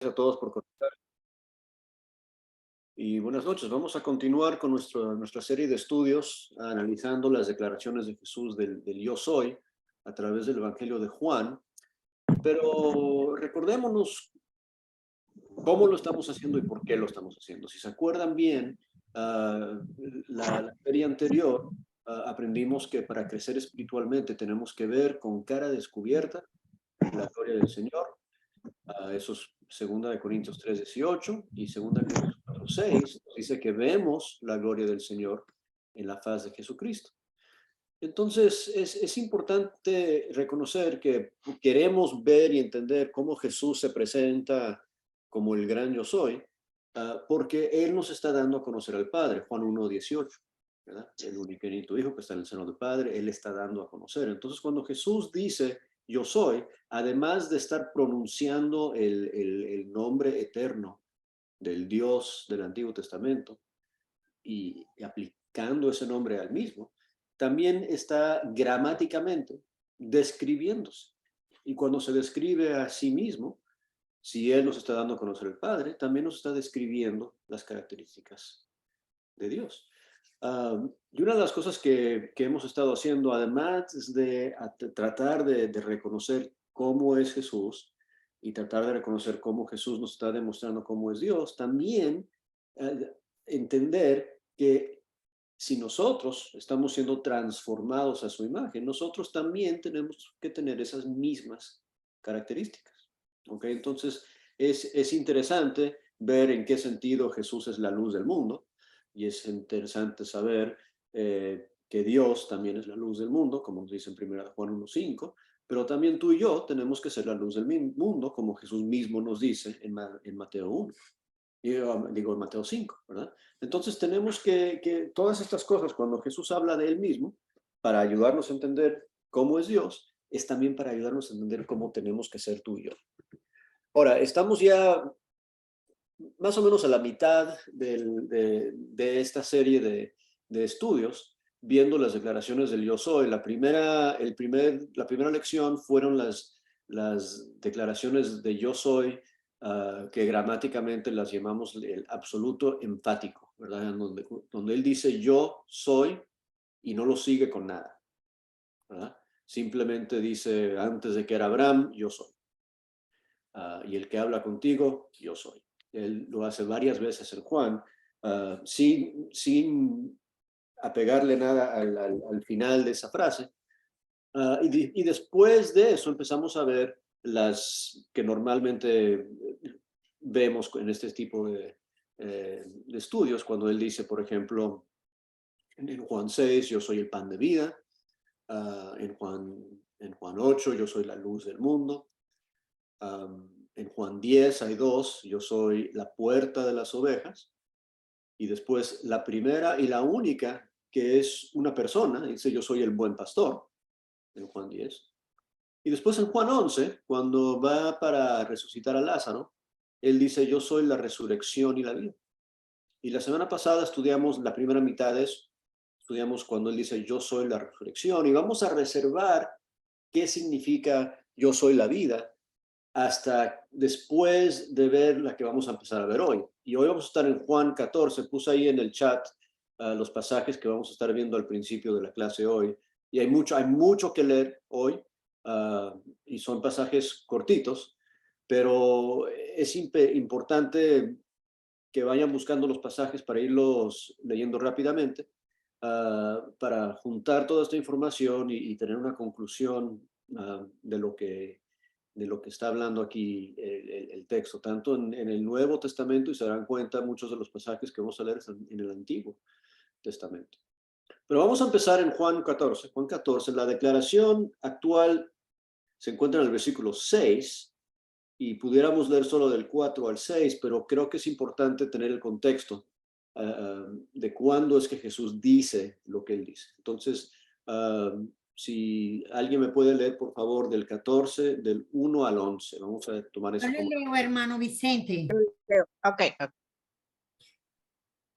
A todos por conectar. Y buenas noches. Vamos a continuar con nuestra serie de estudios analizando las declaraciones de Jesús del Yo Soy a través del Evangelio de Juan. Pero recordémonos cómo lo estamos haciendo y por qué lo estamos haciendo. Si se acuerdan bien, la serie anterior aprendimos que para crecer espiritualmente tenemos que ver con cara descubierta la gloria del Señor. Eso es 2 Corintios 3:18 y 2 Corintios 4:6 dice que vemos la gloria del Señor en la faz de Jesucristo. Entonces es importante reconocer que queremos ver y entender cómo Jesús se presenta como el gran yo soy, porque Él nos está dando a conocer al Padre, Juan 1:18, ¿verdad? El unigénito Hijo que está en el seno del Padre, Él está dando a conocer. Entonces cuando Jesús dice yo soy, además de estar pronunciando el nombre eterno del Dios del Antiguo Testamento y aplicando ese nombre al mismo, también está gramáticamente describiéndose. Y cuando se describe a sí mismo, si Él nos está dando a conocer al Padre, también nos está describiendo las características de Dios. Y una de las cosas que hemos estado haciendo, además de tratar de reconocer cómo es Jesús y tratar de reconocer cómo Jesús nos está demostrando cómo es Dios, también entender que si nosotros estamos siendo transformados a su imagen, nosotros también tenemos que tener esas mismas características. ¿Ok? Entonces, es interesante ver en qué sentido Jesús es la luz del mundo, y es interesante saber que Dios también es la luz del mundo, como nos dice en 1 Juan 1:5, pero también tú y yo tenemos que ser la luz del mundo, como Jesús mismo nos dice en Mateo 1. Digo en Mateo 5, ¿verdad? Entonces tenemos que todas estas cosas, cuando Jesús habla de Él mismo, para ayudarnos a entender cómo es Dios, es también para ayudarnos a entender cómo tenemos que ser tú y yo. Ahora, estamos ya más o menos a la mitad de esta serie de estudios, viendo las declaraciones del yo soy. La primera lección fueron las declaraciones de yo soy, que gramáticamente las llamamos el absoluto enfático, ¿verdad? Donde él dice yo soy y no lo sigue con nada, ¿verdad? Simplemente dice antes de que era Abraham, yo soy. Y el que habla contigo, yo soy. Él lo hace varias veces en Juan, sin apegarle nada al final de esa frase. Y después de eso empezamos a ver las que normalmente vemos en este tipo de estudios, cuando él dice, por ejemplo, en Juan 6, yo soy el pan de vida, en Juan 8, yo soy la luz del mundo, en Juan 10 hay dos, yo soy la puerta de las ovejas, y después la primera y la única que es una persona, dice yo soy el buen pastor, en Juan 10. Y después en Juan 11, cuando va para resucitar a Lázaro, él dice yo soy la resurrección y la vida. Y la semana pasada estudiamos la primera mitad de eso, estudiamos cuando él dice yo soy la resurrección, y vamos a reservar qué significa yo soy la vida hasta después de ver la que vamos a empezar a ver hoy. Y hoy vamos a estar en Juan 14, puse ahí en el chat los pasajes que vamos a estar viendo al principio de la clase hoy. Y hay mucho que leer hoy, y son pasajes cortitos, pero es importante que vayan buscando los pasajes para irlos leyendo rápidamente, para juntar toda esta información y tener una conclusión de lo que está hablando aquí el texto, tanto en el Nuevo Testamento, y se darán cuenta muchos de los pasajes que vamos a leer están en el Antiguo Testamento. Pero vamos a empezar en Juan 14. Juan 14, la declaración actual se encuentra en el versículo 6, y pudiéramos leer solo del 4 al 6, pero creo que es importante tener el contexto de cuándo es que Jesús dice lo que él dice. Entonces, si alguien me puede leer, por favor, del 14, del 1 al 11. Vamos a tomar Yo eso le como... leo, hermano Vicente. Okay.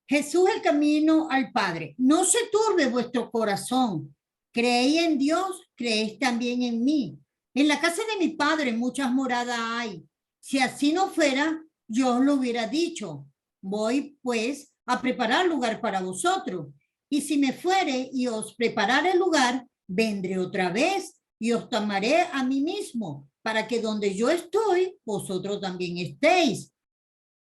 Jesús el camino al Padre. No se turbe vuestro corazón. Creéis en Dios, creéis también en mí. En la casa de mi Padre muchas moradas hay. Si así no fuera, yo os lo hubiera dicho. Voy, pues, a preparar lugar para vosotros. Y si me fuere y os preparare el lugar, vendré otra vez y os tomaré a mí mismo, para que donde yo estoy, vosotros también estéis.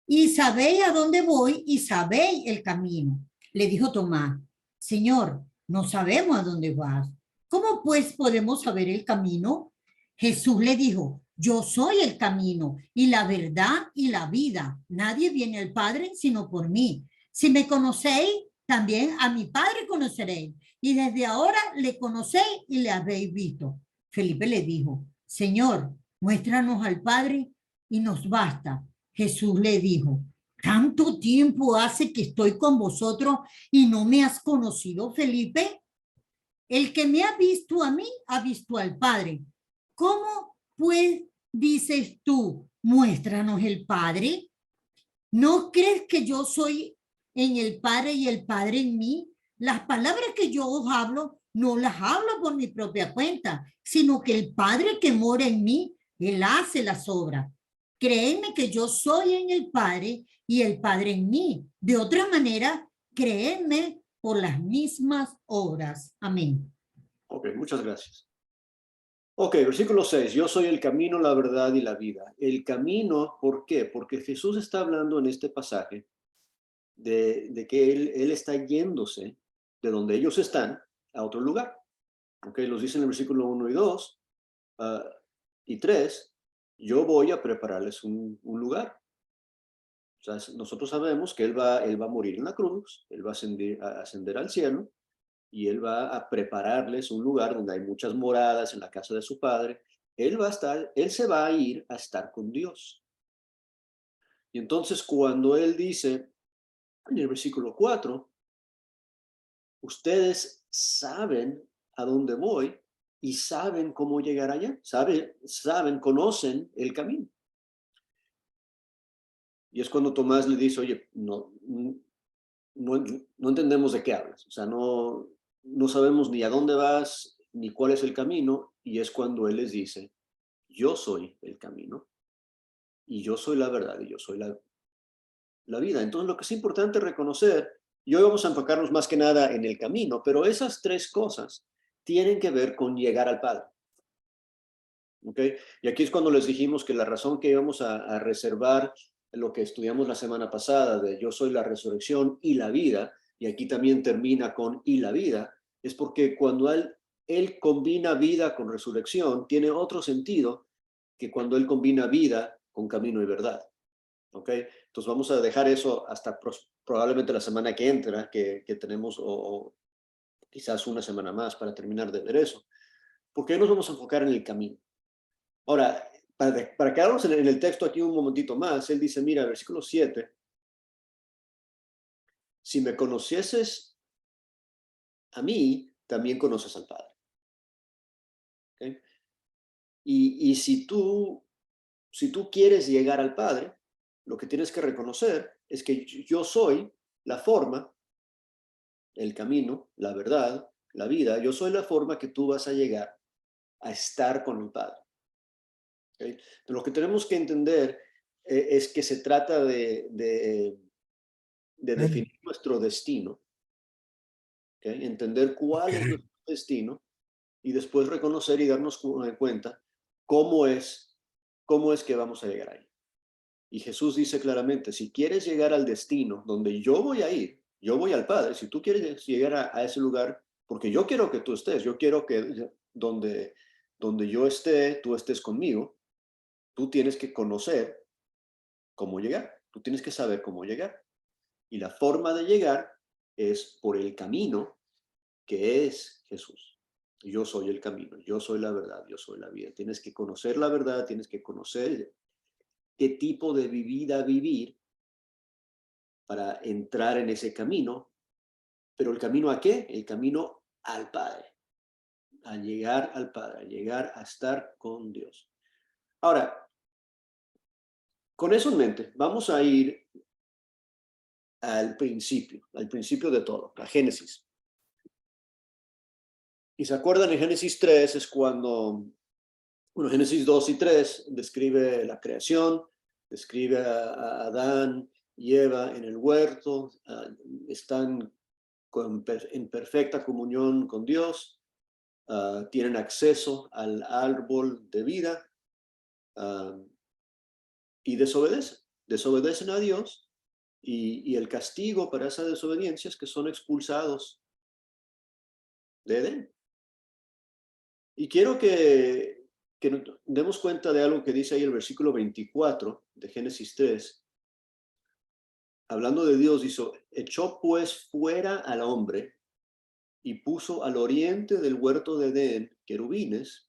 Y sabéis a dónde voy y sabéis el camino. Le dijo Tomás, Señor, no sabemos a dónde vas. ¿Cómo pues podemos saber el camino? Jesús le dijo, yo soy el camino y la verdad y la vida. Nadie viene al Padre sino por mí. Si me conocéis, también a mi Padre conoceréis. Y desde ahora le conocéis y le habéis visto. Felipe le dijo, Señor, muéstranos al Padre y nos basta. Jesús le dijo, ¿tanto tiempo hace que estoy con vosotros y no me has conocido, Felipe? El que me ha visto a mí, ha visto al Padre. ¿Cómo, pues, dices tú, muéstranos el Padre? ¿No crees que yo soy en el Padre y el Padre en mí? Las palabras que yo os hablo, no las hablo por mi propia cuenta, sino que el Padre que mora en mí, Él hace las obras. Créeme que yo soy en el Padre y el Padre en mí. De otra manera, créeme por las mismas obras. Amén. Ok, muchas gracias. Ok, versículo 6. Yo soy el camino, la verdad y la vida. El camino, ¿por qué? Porque Jesús está hablando en este pasaje de que él está yéndose de donde ellos están a otro lugar. Ok, los dice en el versículo 1 y 2 y 3. Yo voy a prepararles un lugar. O sea, nosotros sabemos que él va a morir en la cruz, él va a ascender al cielo, y él va a prepararles un lugar donde hay muchas moradas en la casa de su padre. Él se va a ir a estar con Dios. Y entonces cuando él dice en el versículo 4, ustedes saben a dónde voy y saben cómo llegar allá, conocen el camino. Y es cuando Tomás le dice, oye, no entendemos de qué hablas, o sea, no sabemos ni a dónde vas, ni cuál es el camino, y es cuando él les dice, yo soy el camino, y yo soy la verdad, y yo soy la vida. Entonces lo que es importante reconocer, y hoy vamos a enfocarnos más que nada en el camino, pero esas tres cosas tienen que ver con llegar al Padre. ¿Okay? Y aquí es cuando les dijimos que la razón que íbamos a reservar lo que estudiamos la semana pasada de yo soy la resurrección y la vida, y aquí también termina con y la vida, es porque cuando él combina vida con resurrección, tiene otro sentido que cuando él combina vida con camino y verdad. ¿Okay? Entonces vamos a dejar eso hasta probablemente la semana que entra, que tenemos, o quizás una semana más para terminar de ver eso, porque hoy nos vamos a enfocar en el camino. Ahora, para quedarnos en el texto aquí un momentito más, él dice, mira, versículo 7, si me conocieses a mí, también conoces al Padre. ¿Okay? Y si tú quieres llegar al Padre, lo que tienes que reconocer es que yo soy la forma, el camino, la verdad, la vida. Yo soy la forma que tú vas a llegar a estar con el Padre. ¿Okay? Pero lo que tenemos que entender es que se trata de definir nuestro destino, ¿okay? Entender cuál es nuestro destino y después reconocer y darnos cuenta cómo es que vamos a llegar ahí. Y Jesús dice claramente, si quieres llegar al destino donde yo voy a ir, yo voy al Padre, si tú quieres llegar a ese lugar, porque yo quiero que tú estés, yo quiero que donde yo esté, tú estés conmigo, tú tienes que conocer cómo llegar, tú tienes que saber cómo llegar. Y la forma de llegar es por el camino que es Jesús. Yo soy el camino, yo soy la verdad, yo soy la vida. Tienes que conocer la verdad, tienes que conocer qué tipo de vida vivir para entrar en ese camino. ¿Pero el camino a qué? El camino al Padre, a llegar al Padre, a llegar a estar con Dios. Ahora, con eso en mente, vamos a ir al principio de todo, a Génesis. Y se acuerdan, en Génesis 3 es cuando, bueno, Génesis 2 y 3 describe la creación, Describe a Adán y Eva en el huerto, están en perfecta comunión con Dios, tienen acceso al árbol de vida y desobedecen a Dios y el castigo para esa desobediencia es que son expulsados de Edén. Y quiero que nos demos cuenta de algo que dice ahí el versículo 24 de Génesis 3. Hablando de Dios, dice, echó pues fuera al hombre y puso al oriente del huerto de Edén querubines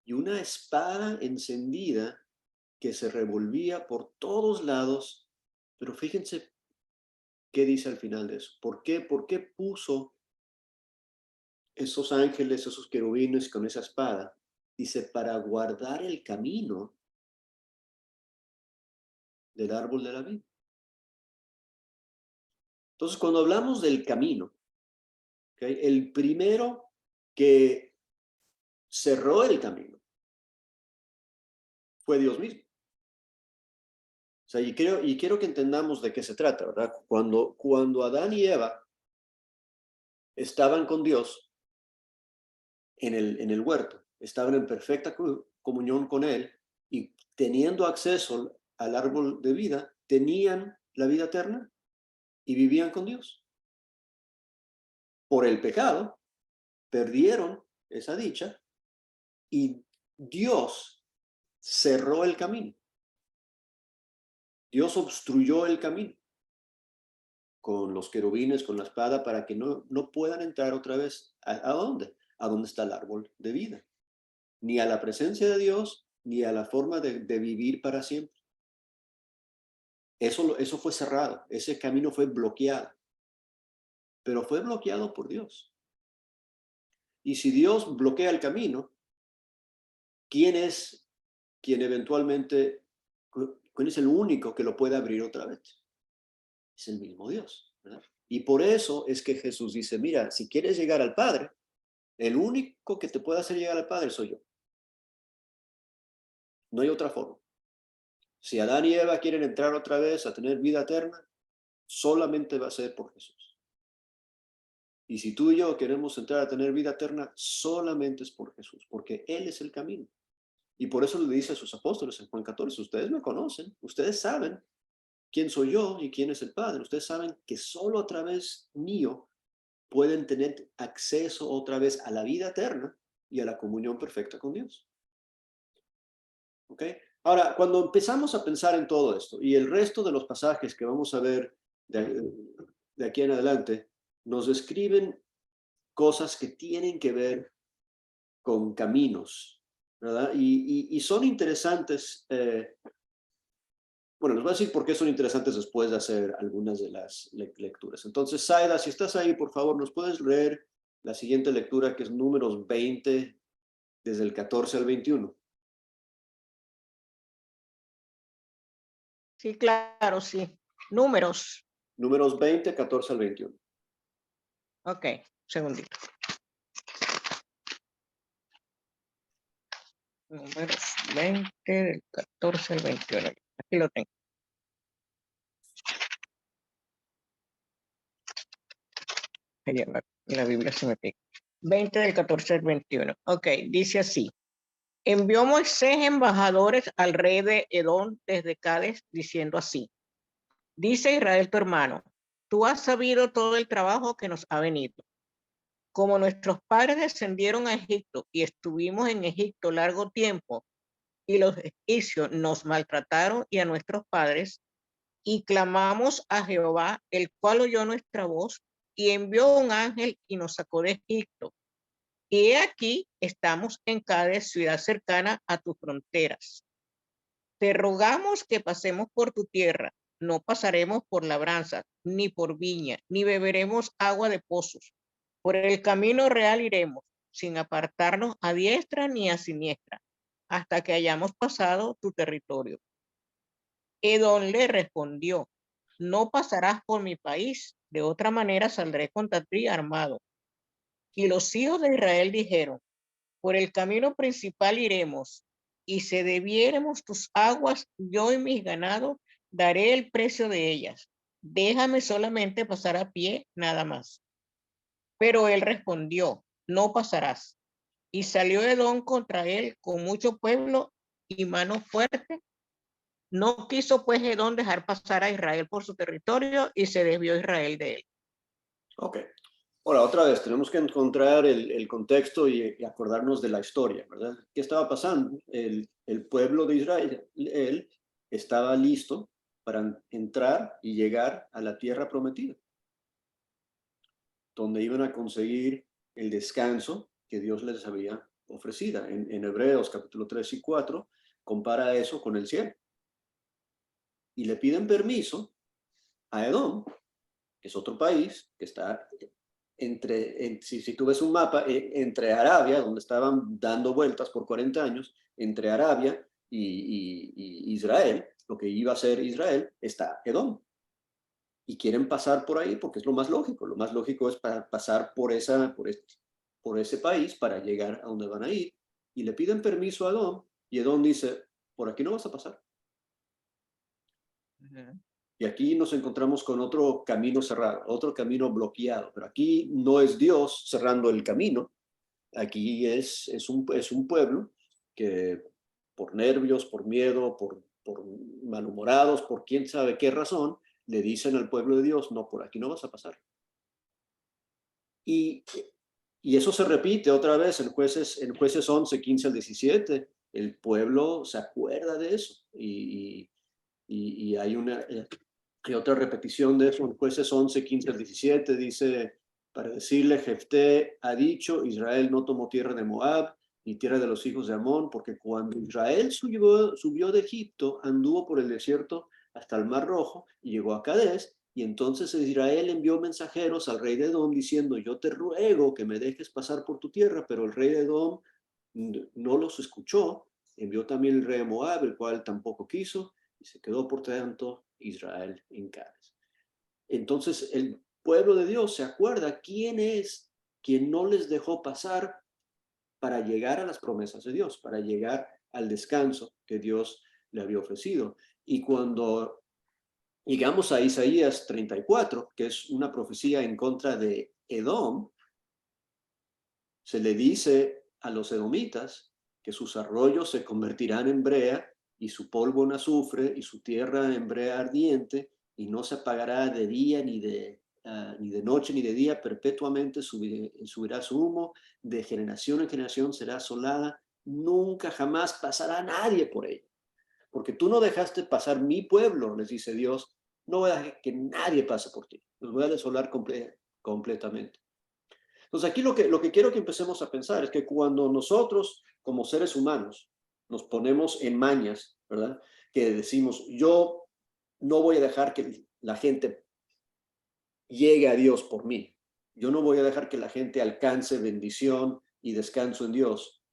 y una espada encendida que se revolvía por todos lados. Pero fíjense qué dice al final de eso. ¿Por qué puso esos ángeles, esos querubines con esa espada? Dice, para guardar el camino del árbol de la vida. Entonces, cuando hablamos del camino, ¿okay? El primero que cerró el camino fue Dios mismo. O sea, y quiero que entendamos de qué se trata, ¿verdad? Cuando Adán y Eva estaban con Dios en el huerto, estaban en perfecta comunión con Él y teniendo acceso al árbol de vida, tenían la vida eterna y vivían con Dios. Por el pecado, perdieron esa dicha y Dios cerró el camino. Dios obstruyó el camino con los querubines, con la espada, para que no puedan entrar otra vez. ¿A dónde? A dónde está el árbol de vida. Ni a la presencia de Dios, ni a la forma de vivir para siempre. Eso fue cerrado, ese camino fue bloqueado. Pero fue bloqueado por Dios. Y si Dios bloquea el camino, ¿quién es quien eventualmente, quién es el único que lo puede abrir otra vez? Es el mismo Dios, ¿verdad? Y por eso es que Jesús dice, mira, si quieres llegar al Padre, el único que te puede hacer llegar al Padre soy yo. No hay otra forma. Si Adán y Eva quieren entrar otra vez a tener vida eterna, solamente va a ser por Jesús. Y si tú y yo queremos entrar a tener vida eterna, solamente es por Jesús, porque Él es el camino. Y por eso le dice a sus apóstoles en Juan 14, ustedes me conocen, ustedes saben quién soy yo y quién es el Padre. Ustedes saben que solo a través mío pueden tener acceso otra vez a la vida eterna y a la comunión perfecta con Dios. ¿Ok? Ahora, cuando empezamos a pensar en todo esto y el resto de los pasajes que vamos a ver de aquí en adelante, nos describen cosas que tienen que ver con caminos, ¿verdad? Y son interesantes. Bueno, les voy a decir por qué son interesantes después de hacer algunas de las lecturas. Entonces, Saida, si estás ahí, por favor, ¿nos puedes leer la siguiente lectura, que es Números 20, desde el 14 al 21? Sí, claro, sí. Números. Números 20, 14 al 21. Ok, segundito. Números 20, del 14 al 21. Aquí lo tengo. La Biblia se me pica. 20 del 14 al 21. Ok, dice así. Envió Moisés embajadores al rey de Edom desde Cádiz, diciendo así. Dice Israel tu hermano, tú has sabido todo el trabajo que nos ha venido. Como nuestros padres descendieron a Egipto y estuvimos en Egipto largo tiempo, y los egipcios nos maltrataron y a nuestros padres, y clamamos a Jehová, el cual oyó nuestra voz y envió un ángel y nos sacó de Egipto. Y aquí estamos en Cádiz, ciudad cercana a tus fronteras. Te rogamos que pasemos por tu tierra. No pasaremos por labranza, ni por viña, ni beberemos agua de pozos. Por el camino real iremos, sin apartarnos a diestra ni a siniestra, hasta que hayamos pasado tu territorio. Edom le respondió, no pasarás por mi país, de otra manera saldré contra ti armado. Y los hijos de Israel dijeron, por el camino principal iremos, y si debiéremos tus aguas, yo y mis ganados daré el precio de ellas. Déjame solamente pasar a pie, nada más. Pero él respondió, no pasarás. Y salió Edom contra él con mucho pueblo y mano fuerte. No quiso pues Edom dejar pasar a Israel por su territorio y se desvió Israel de él. Ok. Ahora, otra vez, tenemos que encontrar el contexto y acordarnos de la historia, ¿verdad? ¿Qué estaba pasando? El pueblo de Israel, él estaba listo para entrar y llegar a la tierra prometida, donde iban a conseguir el descanso que Dios les había ofrecido. En Hebreos capítulo 3 y 4, compara eso con el cielo. Y le piden permiso a Edom, que es otro país que está si tú ves un mapa, entre Arabia, donde estaban dando vueltas por 40 años, entre Arabia y Israel, lo que iba a ser Israel, está Edom. Y quieren pasar por ahí porque es lo más lógico. Lo más lógico es pasar por ese país para llegar a donde van a ir. Y le piden permiso a Edom, y Edom dice, por aquí no vas a pasar. Y aquí nos encontramos con otro camino cerrado, otro camino bloqueado. Pero aquí no es Dios cerrando el camino. Aquí es un pueblo que por nervios, por miedo, por malhumorados, por quién sabe qué razón, le dicen al pueblo de Dios, no, por aquí no vas a pasar. Y eso se repite otra vez en jueces 11, 15 al 17. El pueblo se acuerda de eso. Y hay otra repetición de eso en jueces 11, 15 al 17. Dice, para decirle, Jefté ha dicho, Israel no tomó tierra de Moab, ni tierra de los hijos de Amón, porque cuando Israel subió de Egipto, anduvo por el desierto hasta el Mar Rojo y llegó a Cadés. Y entonces Israel envió mensajeros al rey de Edom diciendo, yo te ruego que me dejes pasar por tu tierra, pero el rey de Edom no los escuchó. Envió también el rey de Moab, el cual tampoco quiso, y se quedó por tanto Israel en Cádiz. Entonces el pueblo de Dios se acuerda quién es quien no les dejó pasar para llegar a las promesas de Dios, para llegar al descanso que Dios le había ofrecido. Y cuando llegamos a Isaías 34, que es una profecía en contra de Edom, se le dice a los edomitas que sus arroyos se convertirán en brea y su polvo en azufre y su tierra en brea ardiente, y no se apagará de día ni de noche ni de día, perpetuamente subirá su humo, de generación en generación será asolada, nunca jamás pasará nadie por ella. Porque tú no dejaste pasar mi pueblo, les dice Dios, no voy a dejar que nadie pase por ti, los voy a desolar completamente. Entonces aquí lo que quiero que empecemos a pensar es que cuando nosotros como seres humanos nos ponemos en mañas, ¿verdad? Que decimos, yo no voy a dejar que la gente llegue a Dios por mí. Yo no voy a dejar que la gente alcance bendición y descanso en Dios.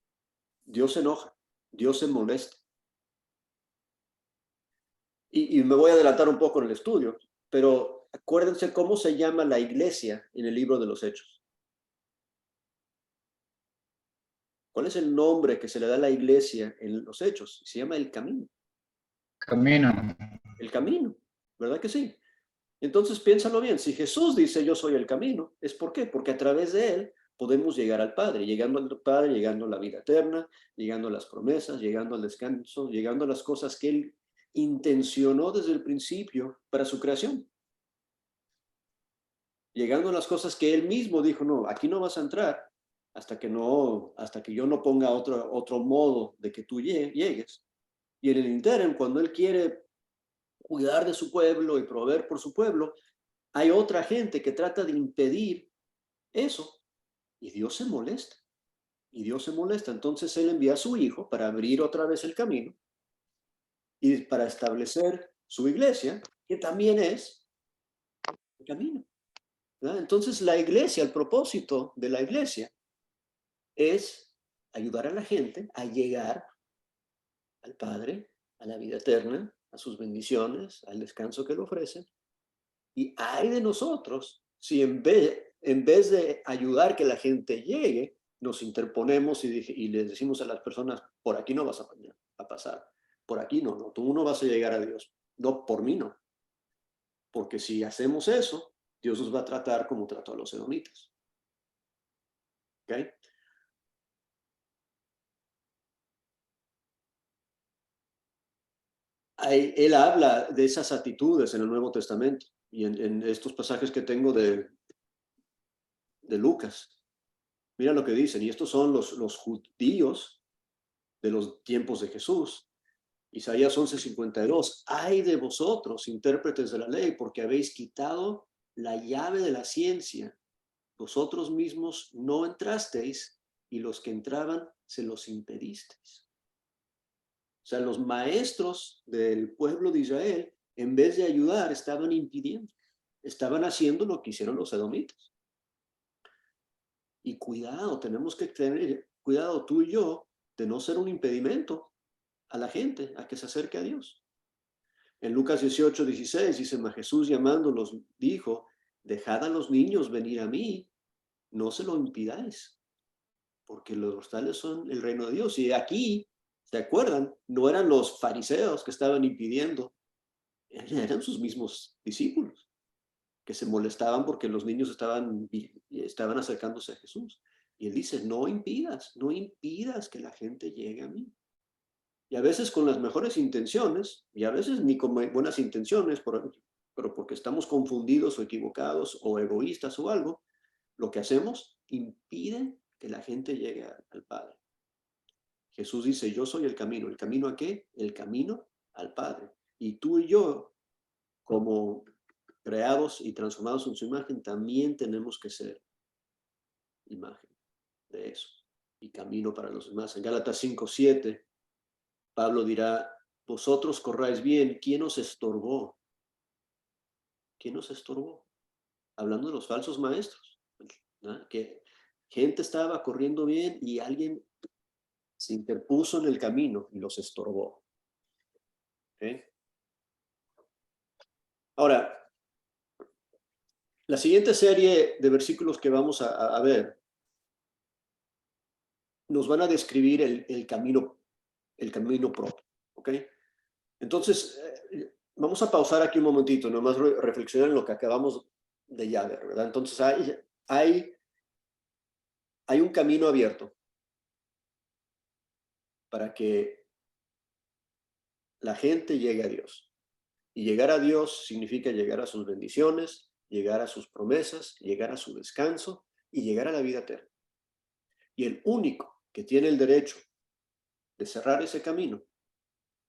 Dios se enoja, Dios se molesta. Y me voy a adelantar un poco en el estudio, pero acuérdense cómo se llama la iglesia en el libro de los Hechos. ¿Cuál es el nombre que se le da a la iglesia en los Hechos? Se llama el camino. Camino. El camino, ¿verdad que sí? Entonces piénsalo bien, si Jesús dice yo soy el camino, ¿es por qué? Porque a través de él podemos llegar al Padre, llegando al Padre, llegando a la vida eterna, llegando a las promesas, llegando al descanso, llegando a las cosas que él intencionó desde el principio para su creación. Llegando a las cosas que él mismo dijo, no, aquí no vas a entrar hasta que yo no ponga otro modo de que tú llegues. Y en el interim, cuando él quiere cuidar de su pueblo y proveer por su pueblo, hay otra gente que trata de impedir eso. Y Dios se molesta. Y Dios se molesta. Entonces él envía a su hijo para abrir otra vez el camino y para establecer su iglesia, que también es el camino, ¿verdad? Entonces la iglesia, el propósito de la iglesia es ayudar a la gente a llegar al Padre, a la vida eterna, a sus bendiciones, al descanso que le ofrecen. Y hay de nosotros si en vez de ayudar que la gente llegue, nos interponemos y les decimos a las personas, por aquí no vas a a pasar. Por aquí no, tú no vas a llegar a Dios. No, por mí no. Porque si hacemos eso, Dios nos va a tratar como trató a los edomitas. ¿Ok? Él habla de esas actitudes en el Nuevo Testamento y en estos pasajes que tengo de Lucas. Mira lo que dicen, y estos son los judíos de los tiempos de Jesús. Isaías 11:52, ay de vosotros, intérpretes de la ley, porque habéis quitado la llave de la ciencia. Vosotros mismos no entrasteis y los que entraban se los impedisteis. O sea, los maestros del pueblo de Israel, en vez de ayudar, estaban impidiendo. Estaban haciendo lo que hicieron los edomitas. Y cuidado, tenemos que tener cuidado tú y yo de no ser un impedimento a la gente a que se acerque a Dios. En Lucas 18:16 dice, mas Jesús llamándolos dijo, dejad a los niños venir a mí, no se lo impidáis, porque los tales son el reino de Dios. Y aquí, ¿se acuerdan? No eran los fariseos que estaban impidiendo, eran sus mismos discípulos, que se molestaban porque los niños estaban acercándose a Jesús. Y él dice, no impidas que la gente llegue a mí. Y a veces con las mejores intenciones, y a veces ni con buenas intenciones, pero porque estamos confundidos o equivocados o egoístas o algo, lo que hacemos impide que la gente llegue al Padre. Jesús dice, yo soy el camino. ¿El camino a qué? El camino al Padre. Y tú y yo, como creados y transformados en su imagen, también tenemos que ser imagen de eso. Y camino para los demás. En Gálatas 5:7, Pablo dirá, vosotros corráis bien, ¿quién os estorbó? ¿Quién os estorbó? Hablando de los falsos maestros, ¿no? Que gente estaba corriendo bien y alguien se interpuso en el camino y los estorbó. ¿Okay? Ahora, la siguiente serie de versículos que vamos a ver nos van a describir el camino propio. ¿Ok? Entonces, vamos a pausar aquí un momentito, nomás reflexionar en lo que acabamos de ya ver, ¿verdad? Entonces, hay un camino abierto para que la gente llegue a Dios. Y llegar a Dios significa llegar a sus bendiciones, llegar a sus promesas, llegar a su descanso y llegar a la vida eterna. Y el único que tiene el derecho de cerrar ese camino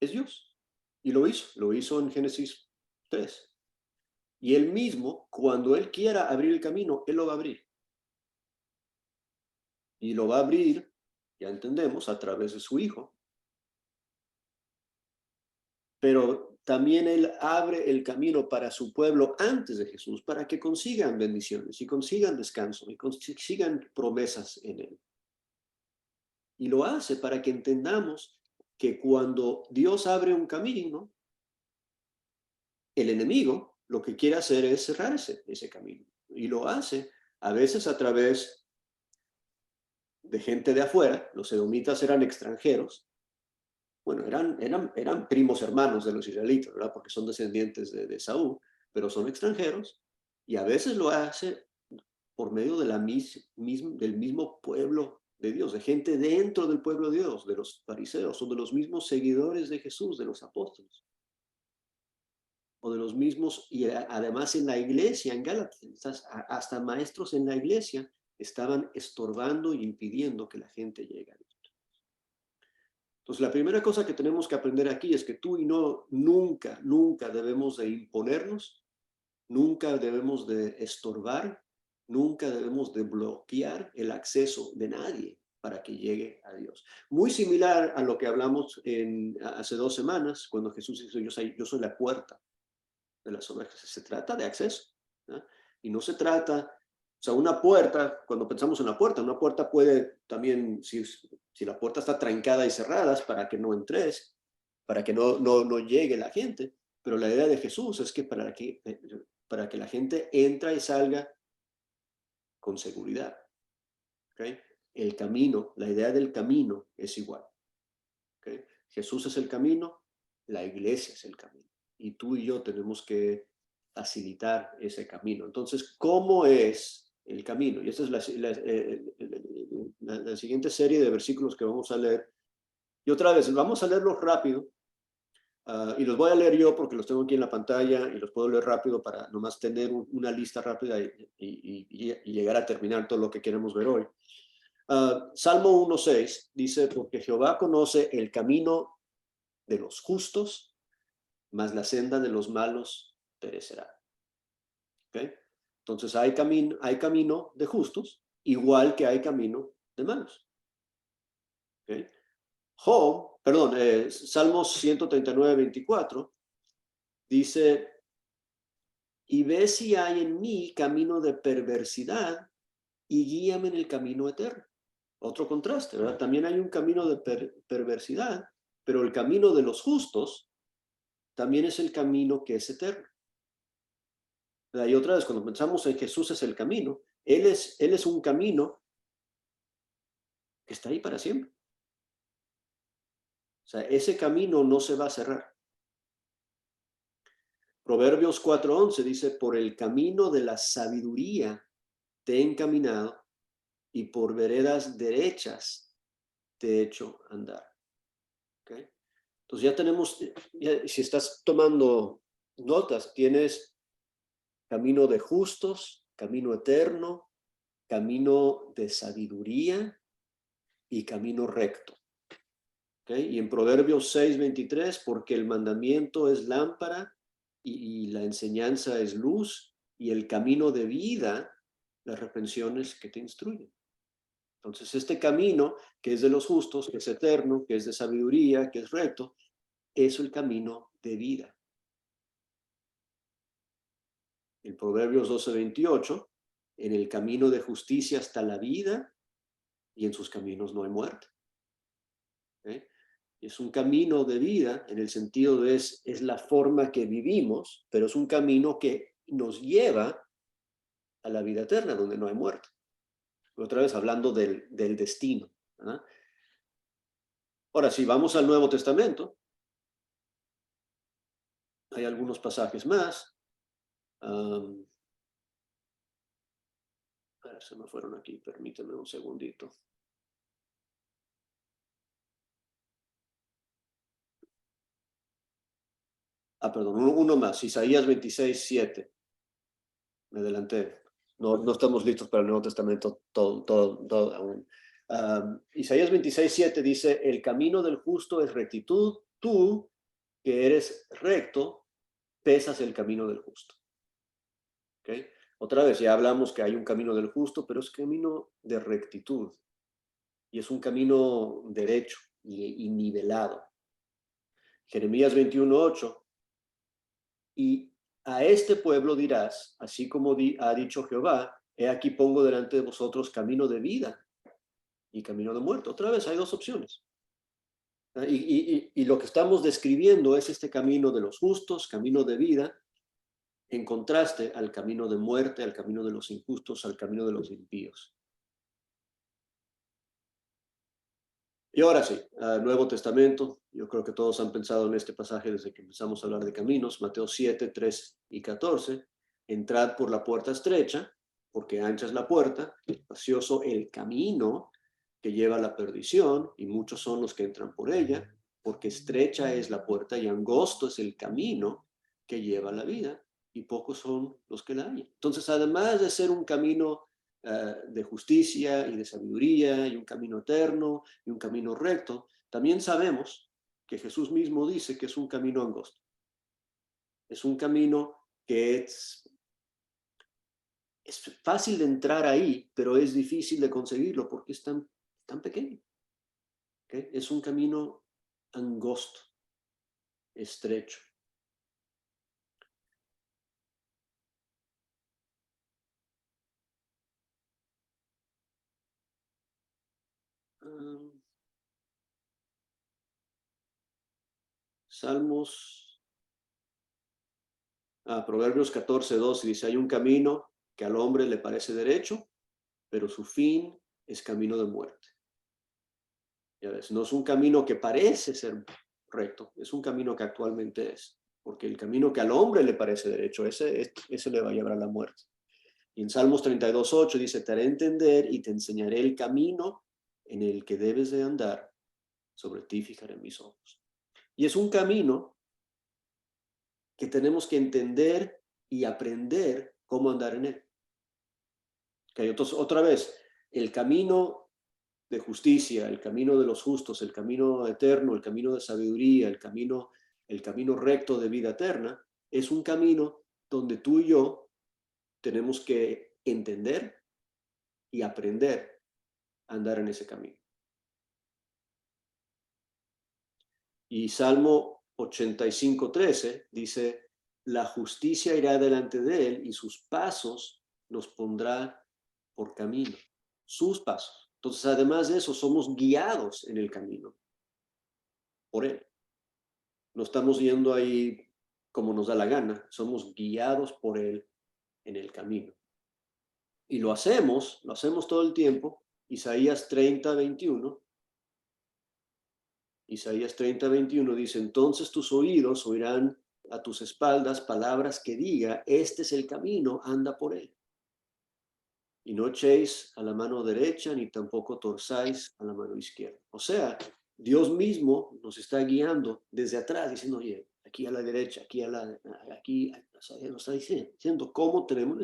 es Dios. Y lo hizo en Génesis 3. Y él mismo, cuando él quiera abrir el camino, él lo va a abrir. Y lo va a abrir, ya entendemos, a través de su Hijo. Pero también él abre el camino para su pueblo antes de Jesús, para que consigan bendiciones y consigan descanso y consigan promesas en él. Y lo hace para que entendamos que cuando Dios abre un camino, el enemigo lo que quiere hacer es cerrar ese camino. Y lo hace a veces a través de gente de afuera. Los edomitas eran extranjeros. Bueno, eran primos hermanos de los israelitas, ¿verdad? Porque son descendientes de Saúl, pero son extranjeros. Y a veces lo hace por medio de del mismo pueblo de Dios, de gente dentro del pueblo de Dios, de los fariseos, o de los mismos seguidores de Jesús, de los apóstoles. O de los mismos, y además en la iglesia, en Gálatas, hasta maestros en la iglesia estaban estorbando y impidiendo que la gente llegue a Dios. Entonces, la primera cosa que tenemos que aprender aquí es que tú y no, nunca debemos de imponernos, nunca debemos de estorbar, nunca debemos de bloquear el acceso de nadie para que llegue a Dios. Muy similar a lo que hablamos hace 2 semanas, cuando Jesús dijo, yo soy la puerta de las ovejas. Se trata de acceso, ¿no? Y no se trata, o sea, una puerta, cuando pensamos en la puerta, una puerta puede también, si la puerta está trancada y cerrada, es para que no entres, para que no llegue la gente. Pero la idea de Jesús es que para que la gente entre y salga con seguridad. ¿Okay? El camino, la idea del camino es igual. ¿Okay? Jesús es el camino, la iglesia es el camino. Y tú y yo tenemos que facilitar ese camino. Entonces, ¿cómo es el camino? Y esta es la siguiente serie de versículos que vamos a leer. Y otra vez, vamos a leerlos rápido. Y los voy a leer yo porque los tengo aquí en la pantalla y los puedo leer rápido para nomás tener una lista rápida y llegar a terminar todo lo que queremos ver hoy. Salmo 1:6 dice, porque Jehová conoce el camino de los justos, mas la senda de los malos perecerá. ¿Okay? Entonces hay camino de justos, igual que hay camino de malos. ¿Okay? Salmos 139:24 dice, y ve si hay en mí camino de perversidad y guíame en el camino eterno. Otro contraste, ¿verdad? También hay un camino de perversidad, pero el camino de los justos también es el camino que es eterno. ¿Verdad? Y otra vez, cuando pensamos en Jesús es el camino, Él es un camino que está ahí para siempre. O sea, ese camino no se va a cerrar. Proverbios 4:11 dice, por el camino de la sabiduría te he encaminado y por veredas derechas te he hecho andar. ¿Okay? Entonces ya tenemos, si estás tomando notas, tienes camino de justos, camino eterno, camino de sabiduría y camino recto. ¿Okay? Y en Proverbios 6:23, porque el mandamiento es lámpara y la enseñanza es luz y el camino de vida, las reprensiones que te instruyen. Entonces este camino que es de los justos, que es eterno, que es de sabiduría, que es recto, es el camino de vida. En Proverbios 12:28, en el camino de justicia está la vida y en sus caminos no hay muerte. ¿Okay? Es un camino de vida en el sentido de es la forma que vivimos, pero es un camino que nos lleva a la vida eterna, donde no hay muerte. Otra vez hablando del destino. ¿Ah? Ahora, si vamos al Nuevo Testamento, hay algunos pasajes más. Se me fueron aquí, permítanme un segundito. Perdón, uno más, Isaías 26:7. Me adelanté. No estamos listos para el Nuevo Testamento todo aún. Isaías 26:7 dice, el camino del justo es rectitud, tú que eres recto, pesas el camino del justo. ¿Okay? Otra vez, ya hablamos que hay un camino del justo, pero es camino de rectitud. Y es un camino derecho y nivelado. Jeremías 21:8. Y a este pueblo dirás, así como ha dicho Jehová, he aquí pongo delante de vosotros camino de vida y camino de muerte. Otra vez hay dos opciones. Y lo que estamos describiendo es este camino de los justos, camino de vida, en contraste al camino de muerte, al camino de los injustos, al camino de los impíos. Y ahora sí, Nuevo Testamento. Yo creo que todos han pensado en este pasaje desde que empezamos a hablar de caminos. Mateo 7:3 y 14. Entrad por la puerta estrecha, porque ancha es la puerta, espacioso el camino que lleva a la perdición, y muchos son los que entran por ella, porque estrecha es la puerta y angosto es el camino que lleva a la vida, y pocos son los que la hallan. Entonces, además de ser un camino de justicia y de sabiduría y un camino eterno y un camino recto, también sabemos que Jesús mismo dice que es un camino angosto. Es un camino que es fácil de entrar ahí, pero es difícil de conseguirlo porque es tan pequeño. ¿Okay? Es un camino angosto, estrecho. Salmos, Proverbios 14:2 dice, hay un camino que al hombre le parece derecho, pero su fin es camino de muerte. Ya ves, no es un camino que parece ser recto, es un camino que actualmente es, porque el camino que al hombre le parece derecho, ese le va a llevar a la muerte. Y en Salmos 32:8 dice, te haré entender y te enseñaré el camino en el que debes de andar, sobre ti fijaré mis ojos. Y es un camino que tenemos que entender y aprender cómo andar en él. Okay, entonces, otra vez, el camino de justicia, el camino de los justos, el camino eterno, el camino de sabiduría, el camino recto de vida eterna, es un camino donde tú y yo tenemos que entender y aprender a andar en ese camino. Y Salmo 85:13 dice, la justicia irá delante de él y sus pasos nos pondrá por camino. Sus pasos. Entonces, además de eso, somos guiados en el camino por él. No estamos yendo ahí como nos da la gana, somos guiados por él en el camino. Y lo hacemos todo el tiempo. Isaías 30:21. Isaías 30:21 dice, entonces tus oídos oirán a tus espaldas palabras que diga, este es el camino, anda por él. Y no echéis a la mano derecha, ni tampoco torzáis a la mano izquierda. O sea, Dios mismo nos está guiando desde atrás, diciendo, oye, aquí a la derecha, aquí, nos está diciendo cómo tenemos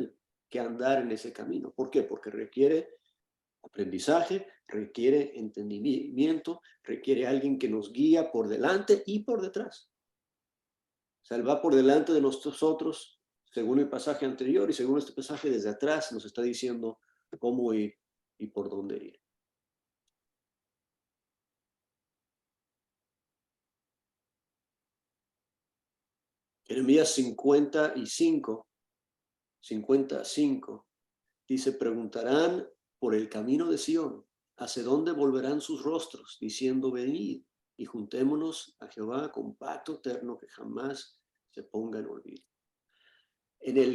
que andar en ese camino. ¿Por qué? Porque requiere aprendizaje, requiere entendimiento, requiere alguien que nos guía por delante y por detrás. O sea, él va por delante de nosotros, según el pasaje anterior, y según este pasaje desde atrás nos está diciendo cómo ir y por dónde ir. Jeremías 55 dice, preguntarán por el camino de Sión, ¿hacia dónde volverán sus rostros? Diciendo, venid y juntémonos a Jehová con pacto eterno que jamás se ponga en olvido.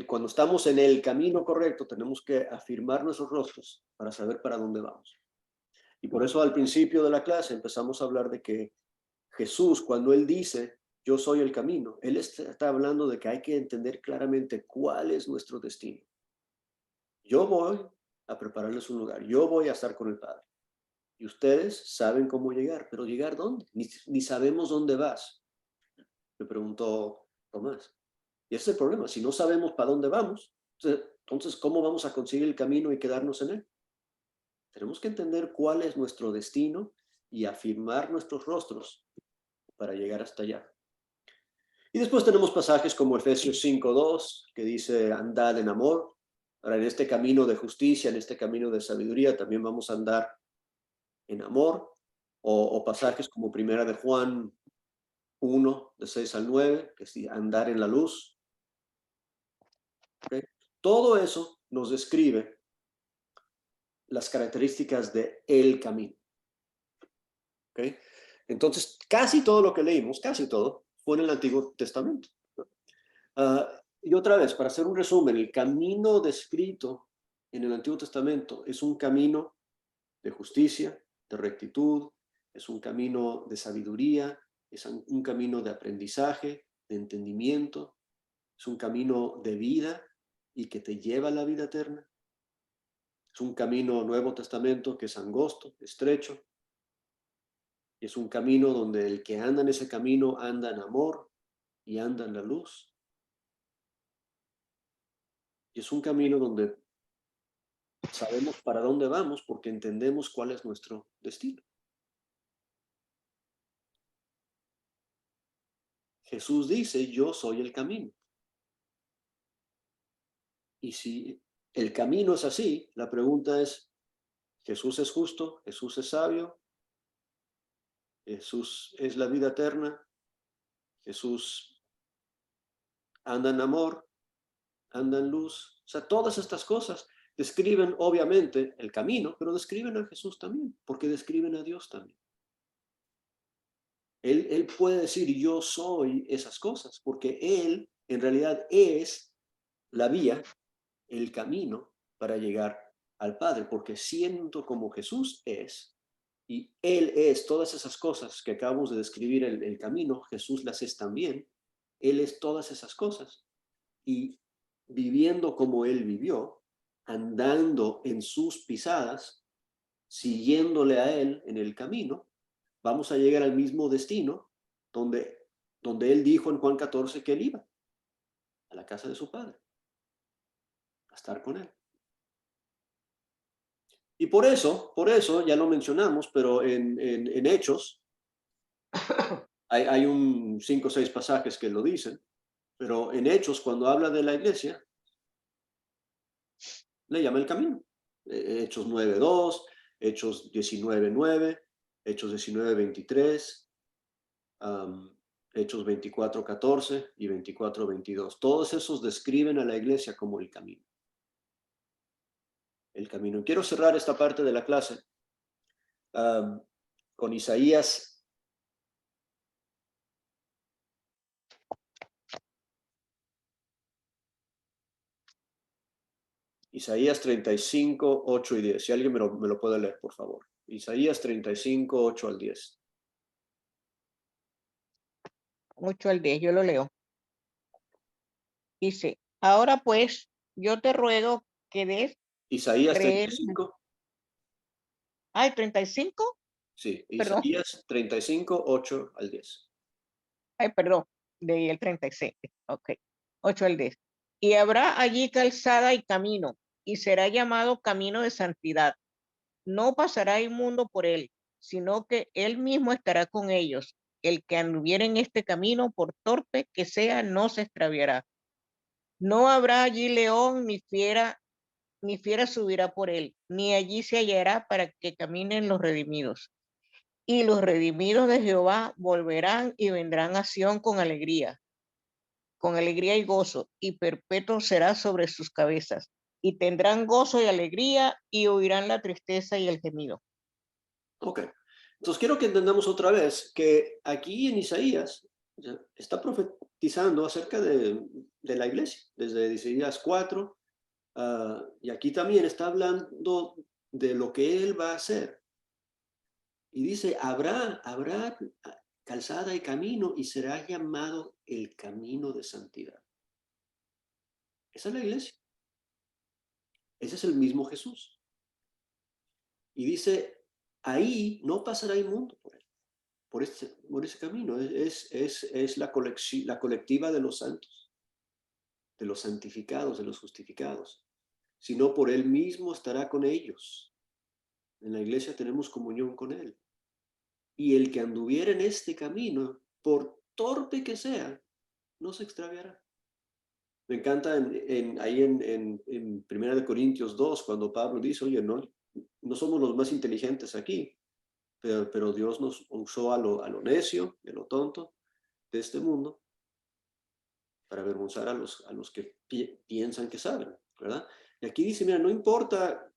Cuando estamos en el camino correcto, tenemos que afirmar nuestros rostros para saber para dónde vamos. Y por eso al principio de la clase empezamos a hablar de que Jesús, cuando Él dice, yo soy el camino, Él está hablando de que hay que entender claramente cuál es nuestro destino. Yo voy a prepararles un lugar, yo voy a estar con el Padre. Y ustedes saben cómo llegar, pero ¿llegar dónde? Ni sabemos dónde vas, me preguntó Tomás. Y ese es el problema, si no sabemos para dónde vamos, entonces ¿cómo vamos a conseguir el camino y quedarnos en él? Tenemos que entender cuál es nuestro destino y afirmar nuestros rostros para llegar hasta allá. Y después tenemos pasajes como Efesios 5:2, que dice, andad en amor. Ahora, en este camino de justicia, en este camino de sabiduría, también vamos a andar en amor. O pasajes como Primera de Juan 1, de 6-9, que es andar en la luz. ¿Okay? Todo eso nos describe las características de el camino. ¿Okay? Entonces, casi todo lo que leímos, casi todo, fue en el Antiguo Testamento. Y otra vez, para hacer un resumen, el camino descrito en el Antiguo Testamento es un camino de justicia, de rectitud, es un camino de sabiduría, es un camino de aprendizaje, de entendimiento, es un camino de vida y que te lleva a la vida eterna. Es un camino Nuevo Testamento que es angosto, estrecho. Y es un camino donde el que anda en ese camino anda en amor y anda en la luz. Y es un camino donde sabemos para dónde vamos porque entendemos cuál es nuestro destino. Jesús dice, yo soy el camino. Y si el camino es así, la pregunta es, ¿Jesús es justo? ¿Jesús es sabio? ¿Jesús es la vida eterna? ¿Jesús anda en amor? ¿Anda en luz? O sea, todas estas cosas describen obviamente el camino, pero describen a Jesús también, porque describen a Dios también. Él puede decir, yo soy esas cosas, porque Él en realidad es la vía, el camino para llegar al Padre, porque siendo como Jesús es, y Él es todas esas cosas que acabamos de describir, el camino, Jesús las es también. Él es todas esas cosas. Y viviendo como Él vivió, andando en sus pisadas, siguiéndole a Él en el camino, vamos a llegar al mismo destino donde Él dijo en Juan 14 que Él iba, a la casa de su Padre, a estar con Él. Y por eso, ya lo mencionamos, pero en Hechos hay un 5 o 6 pasajes que lo dicen, pero en Hechos, cuando habla de la iglesia, le llama el camino. Hechos 9:2, Hechos 19:9, Hechos 19:23, Hechos 24:14 y 24:22. Todos esos describen a la iglesia como el camino. El camino. Quiero cerrar esta parte de la clase con Isaías. Isaías 35, 8 y 10. Si alguien me lo puede leer, por favor. Isaías 35, 8 al 10. 8 al 10, yo lo leo. Dice, ahora pues, yo te ruego que des Isaías creer. 35. Ay, 35. Sí, Perdón. Isaías 35, 8 al 10. Ay, perdón, de el 36. Ok, 8 al 10. Y habrá allí calzada y camino, y será llamado camino de santidad. No pasará inmundo por él, sino que él mismo estará con ellos. El que anduviere en este camino, por torpe que sea, no se extraviará. No habrá allí león ni fiera subirá por él, ni allí se hallará para que caminen los redimidos. Y los redimidos de Jehová volverán y vendrán a Sión con alegría y gozo, y perpetuo será sobre sus cabezas. Y tendrán gozo y alegría, y oirán la tristeza y el gemido. Ok. Entonces quiero que entendamos otra vez que aquí en Isaías está profetizando acerca de la iglesia, desde Isaías 4, y aquí también está hablando de lo que él va a hacer. Y dice, habrá calzada y camino, y será llamado el camino de santidad. Esa es la iglesia. Ese es el mismo Jesús. Y dice, ahí no pasará inmundo por él, por ese camino. Es la colectiva de los santos, de los santificados, de los justificados. Sino por él mismo estará con ellos. En la iglesia tenemos comunión con él. Y el que anduviera en este camino, por torpe que sea, no se extraviará. Me encanta ahí en 1 Corintios 2, cuando Pablo dice, oye, no somos los más inteligentes aquí, pero Dios nos usó a lo necio, a lo tonto de este mundo, para avergonzar a los que piensan que saben, ¿verdad? Y aquí dice, mira, no importa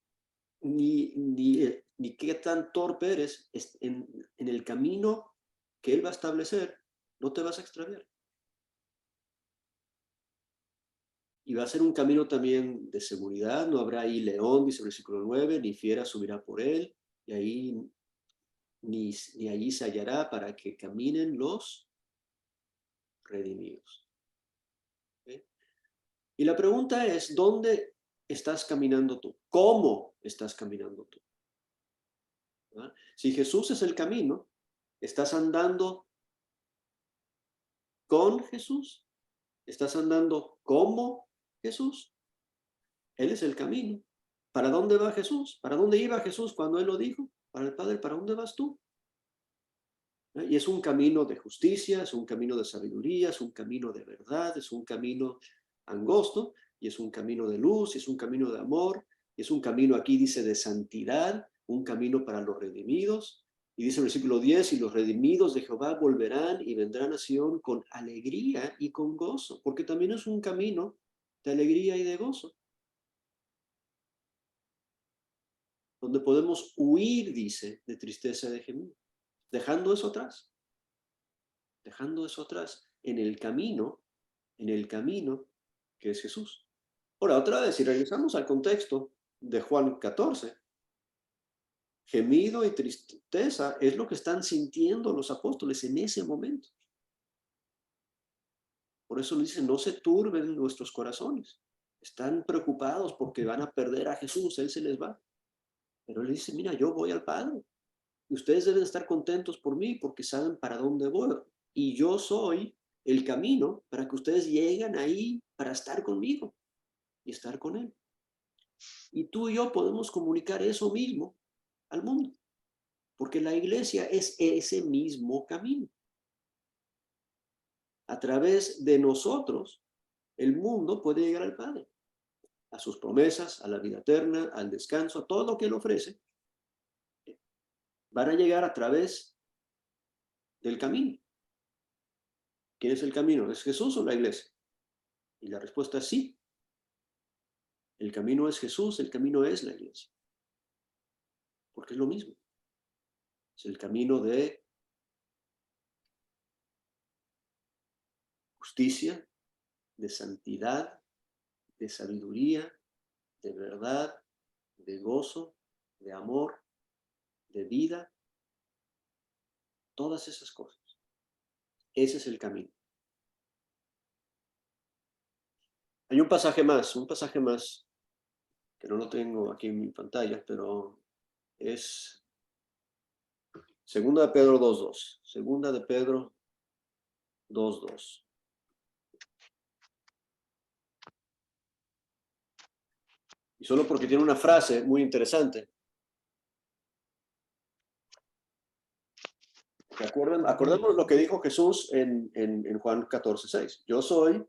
ni qué tan torpe eres, en el camino que Él va a establecer, no te vas a extraviar. Y va a ser un camino también de seguridad, no habrá ahí león, dice el versículo 9, ni fiera subirá por él, y ahí ni allí se hallará para que caminen los redimidos. ¿Okay? Y la pregunta es, ¿dónde estás caminando tú? ¿Cómo estás caminando tú? ¿verdad? Si Jesús es el camino, ¿estás andando con Jesús? ¿Estás andando como Jesús? Él es el camino. ¿Para dónde va Jesús? ¿Para dónde iba Jesús cuando Él lo dijo? Para el Padre, ¿para dónde vas tú? Y es un camino de justicia, es un camino de sabiduría, es un camino de verdad, es un camino angosto, y es un camino de luz, y es un camino de amor, y es un camino, aquí dice, de santidad, un camino para los redimidos. Y dice el versículo 10, y los redimidos de Jehová volverán y vendrán a Sión con alegría y con gozo, porque también es un camino de alegría y de gozo, donde podemos huir, dice, de tristeza y de gemido, dejando eso atrás en el camino que es Jesús. Ahora, otra vez, si regresamos al contexto de Juan 14, gemido y tristeza es lo que están sintiendo los apóstoles en ese momento. Por eso le dicen, no se turben nuestros corazones. Están preocupados porque van a perder a Jesús, Él se les va. Pero Él dice, mira, yo voy al Padre. Y ustedes deben estar contentos por mí porque saben para dónde voy. Y yo soy el camino para que ustedes lleguen ahí para estar conmigo y estar con Él. Y tú y yo podemos comunicar eso mismo al mundo, porque la iglesia es ese mismo camino. A través de nosotros, el mundo puede llegar al Padre, a sus promesas, a la vida eterna, al descanso, a todo lo que Él ofrece. Van a llegar a través del camino. ¿Quién es el camino? ¿Es Jesús o la iglesia? Y la respuesta es sí. El camino es Jesús, el camino es la iglesia. Porque es lo mismo. Es el camino de justicia, de santidad, de sabiduría, de verdad, de gozo, de amor, de vida. Todas esas cosas. Ese es el camino. Hay un pasaje más que no lo tengo aquí en mi pantalla, pero es Segunda de Pedro 2:2. Segunda de Pedro 2:2. Y solo porque tiene una frase muy interesante. Acordemos lo que dijo Jesús en Juan 14:6. Yo soy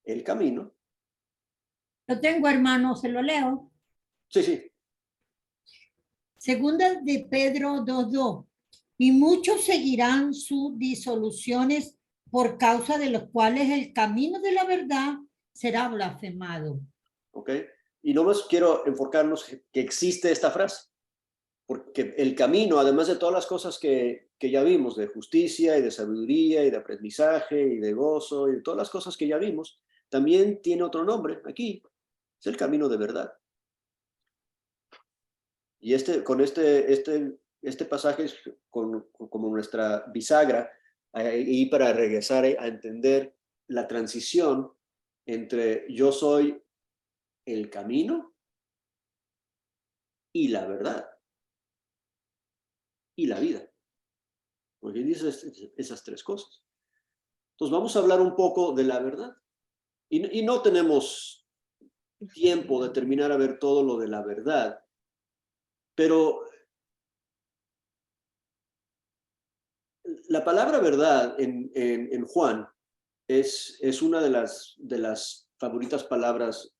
el camino. Lo tengo, hermano, se lo leo. Sí, sí. Segunda de Pedro 2:2. Y muchos seguirán sus disoluciones por causa de los cuales el camino de la verdad será blasfemado. ¿Ok? Y nomás quiero enfocarnos que existe esta frase. Porque el camino, además de todas las cosas que ya vimos, de justicia y de sabiduría y de aprendizaje y de gozo y de todas las cosas que ya vimos, también tiene otro nombre aquí. Es el camino de verdad. Y con este pasaje es como nuestra bisagra y para regresar a entender la transición entre yo soy el camino y la verdad y la vida. Porque dice esas tres cosas. Entonces vamos a hablar un poco de la verdad. Y no tenemos tiempo de terminar a ver todo lo de la verdad, pero la palabra verdad en Juan es una de las favoritas palabras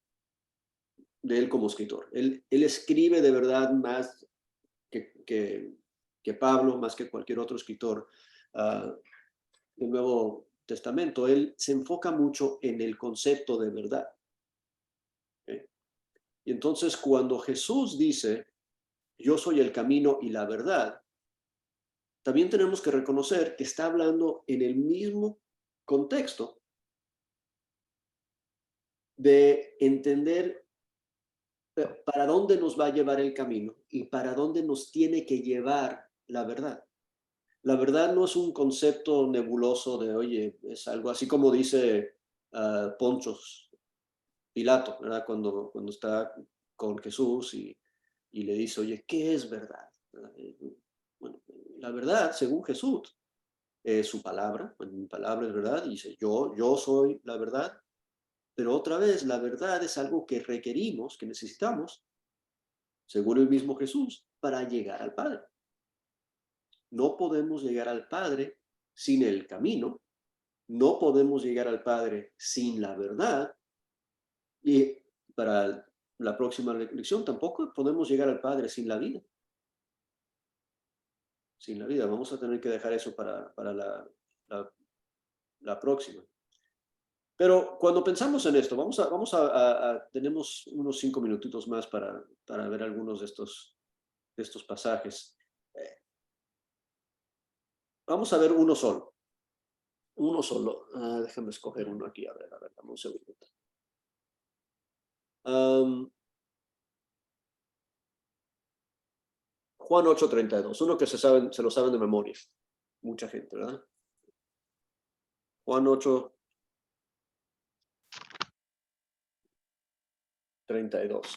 de él como escritor. Él escribe de verdad más que Pablo, más que cualquier otro escritor del Nuevo Testamento. Él se enfoca mucho en el concepto de verdad. ¿Okay? Y entonces cuando Jesús dice, yo soy el camino y la verdad, también tenemos que reconocer que está hablando en el mismo contexto de entender para dónde nos va a llevar el camino y para dónde nos tiene que llevar la verdad. La verdad no es un concepto nebuloso de, oye, es algo así como dice Ponchos Pilato, ¿verdad? Cuando está con Jesús y le dice, oye, ¿qué es verdad? Bueno, la verdad, según Jesús, es su palabra. Bueno, mi palabra es verdad. Y dice, yo soy la verdad. Pero otra vez, la verdad es algo que requerimos, que necesitamos, según el mismo Jesús, para llegar al Padre. No podemos llegar al Padre sin el camino. No podemos llegar al Padre sin la verdad. Y para la próxima lección tampoco podemos llegar al Padre sin la vida. Sin la vida. Vamos a tener que dejar eso para la próxima. Pero cuando pensamos en esto, tenemos unos 5 minutitos más para ver algunos de estos pasajes. Vamos a ver uno solo. Uno solo. Déjame escoger uno aquí. A ver, dame un segundo. Juan 8:32, uno que se lo saben de memoria. Mucha gente, ¿verdad? Juan 8:32.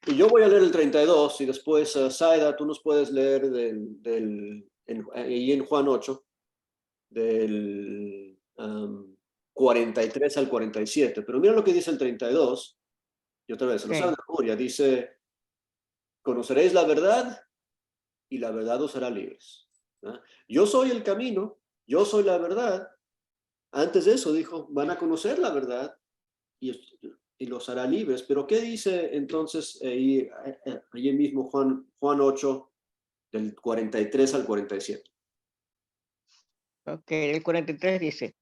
Y yo voy a leer el 32 y después, Saida, tú nos puedes leer ahí en Juan 8, del 43 al 47. Pero mira lo que dice el 32, y otra vez, se lo saben de memoria, dice, conoceréis la verdad y la verdad os hará libres. ¿Ah? Yo soy el camino, yo soy la verdad. Antes de eso dijo, van a conocer la verdad y los hará libres. Pero ¿qué dice entonces ahí mismo Juan 8, del 43 al 47? Ok, el 43 dice,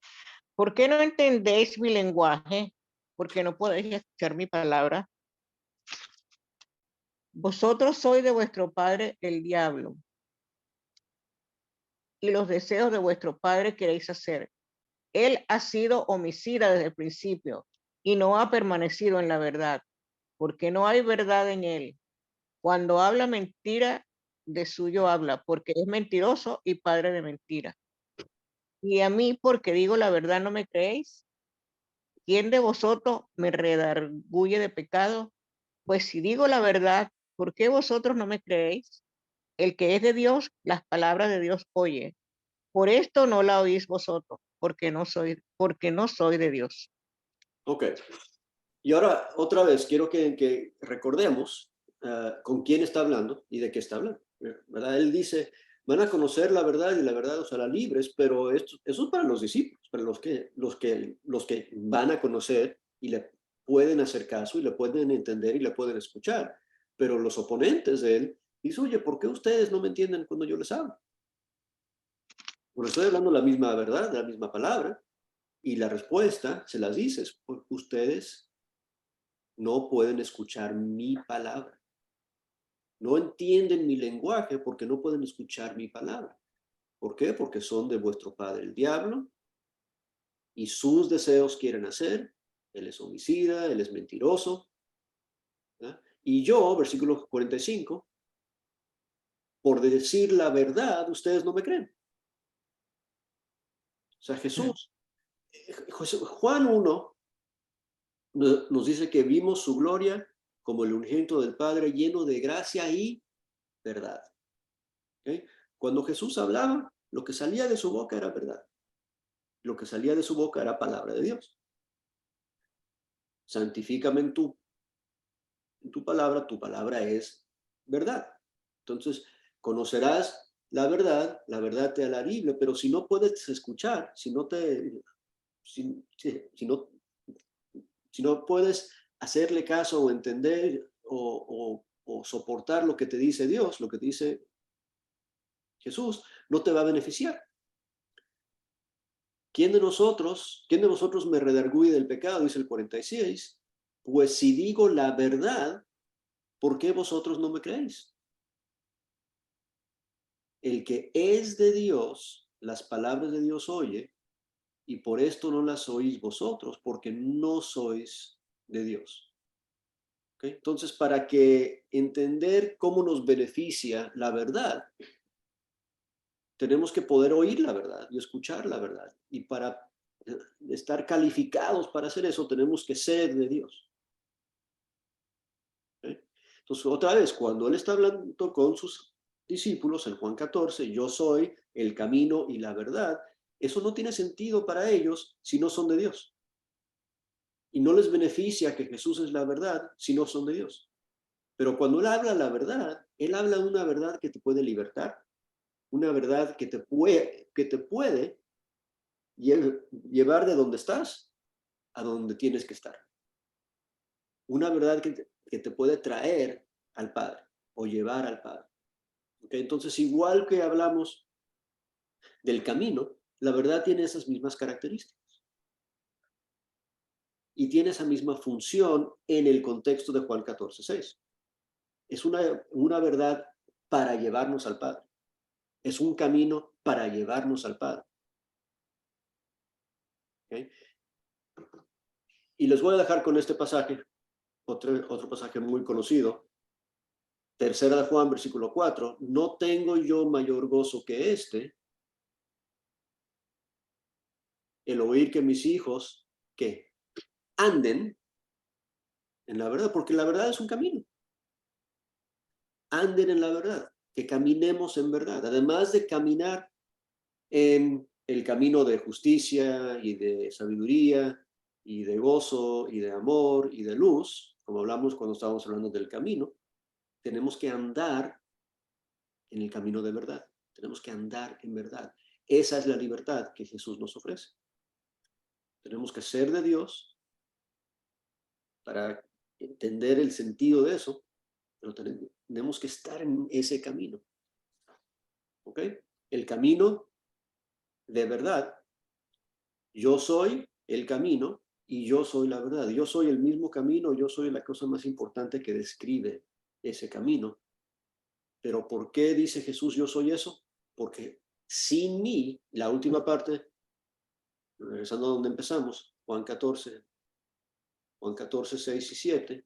¿por qué no entendéis mi lenguaje? Porque no podéis escuchar mi palabra. Vosotros sois de vuestro padre el diablo, y los deseos de vuestro padre queréis hacer. Él ha sido homicida desde el principio y no ha permanecido en la verdad, porque no hay verdad en él. Cuando habla mentira, de suyo habla, porque es mentiroso y padre de mentira. Y a mí, porque digo la verdad, ¿no me creéis? ¿Quién de vosotros me redarguye de pecado? Pues si digo la verdad, ¿por qué vosotros no me creéis? El que es de Dios, las palabras de Dios oye. Por esto no la oís vosotros, porque no soy de Dios. Ok. Y ahora, otra vez, quiero que recordemos con quién está hablando y de qué está hablando. ¿Verdad? Él dice, van a conocer la verdad y la verdad os hará libres, pero eso es para los discípulos, para los que van a conocer y le pueden hacer caso y le pueden entender y le pueden escuchar. Pero los oponentes de él dicen, oye, ¿por qué ustedes no me entienden cuando yo les hablo? Porque estoy hablando la misma verdad, la misma palabra, y la respuesta se las dices, ustedes no pueden escuchar mi palabra. No entienden mi lenguaje porque no pueden escuchar mi palabra. ¿Por qué? Porque son de vuestro padre el diablo y sus deseos quieren hacer. Él es homicida, él es mentiroso. ¿Ya? Y yo, versículo 45, por decir la verdad, ustedes no me creen. O sea, Juan 1 nos dice que vimos su gloria como el unigénito del Padre lleno de gracia y verdad. ¿Okay? Cuando Jesús hablaba, lo que salía de su boca era verdad. Lo que salía de su boca era palabra de Dios. Santifícame en tu palabra es verdad. Entonces, conocerás la verdad te hará libre, pero si no puedes escuchar, si no puedes hacerle caso o entender o soportar lo que te dice Dios, lo que te dice Jesús, no te va a beneficiar. ¿Quién de vosotros me redarguye del pecado? Dice el 46. Pues si digo la verdad, ¿por qué vosotros no me creéis? El que es de Dios, las palabras de Dios oye, y por esto no las oís vosotros, porque no sois de Dios. ¿Okay? Entonces, para que entender cómo nos beneficia la verdad, tenemos que poder oír la verdad y escuchar la verdad. Y para estar calificados para hacer eso, tenemos que ser de Dios. ¿Okay? Entonces, otra vez, cuando Él está hablando con sus discípulos en Juan 14, yo soy el camino y la verdad, eso no tiene sentido para ellos si no son de Dios. Y no les beneficia que Jesús es la verdad si no son de Dios. Pero cuando Él habla la verdad, Él habla de una verdad que te puede libertar, una verdad que te puede llevar de donde estás a donde tienes que estar. Una verdad que te puede traer al Padre o llevar al Padre. ¿Okay? Entonces, igual que hablamos del camino, la verdad tiene esas mismas características. Y tiene esa misma función en el contexto de Juan 14:6. Es una verdad para llevarnos al Padre. Es un camino para llevarnos al Padre. ¿Okay? Y les voy a dejar con este pasaje, otro pasaje muy conocido, Tercera de Juan, versículo 4, no tengo yo mayor gozo que este, el oír que mis hijos, que anden en la verdad, porque la verdad es un camino. Anden en la verdad, que caminemos en verdad. Además de caminar en el camino de justicia y de sabiduría y de gozo y de amor y de luz, como hablamos cuando estábamos hablando del camino, tenemos que andar en el camino de verdad. Tenemos que andar en verdad. Esa es la libertad que Jesús nos ofrece. Tenemos que ser de Dios para entender el sentido de eso, pero tenemos que estar en ese camino. ¿Ok? El camino de verdad. Yo soy el camino y yo soy la verdad. Yo soy el mismo camino, yo soy la cosa más importante que describe ese camino. Pero ¿por qué dice Jesús yo soy eso? Porque sin mí, la última parte, regresando a donde empezamos, Juan 14, 6 y 7,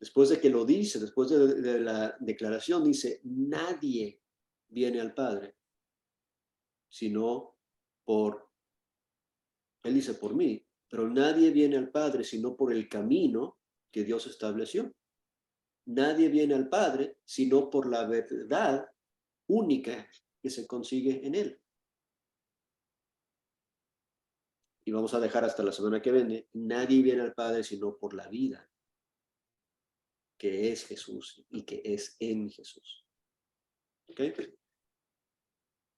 después de que lo dice, después de la declaración, dice, nadie viene al Padre, sino él dice por mí, pero nadie viene al Padre sino por el camino que Dios estableció. Nadie viene al Padre sino por la verdad única que se consigue en Él. Y vamos a dejar hasta la semana que viene, nadie viene al Padre sino por la vida que es Jesús y que es en Jesús. ¿Ok?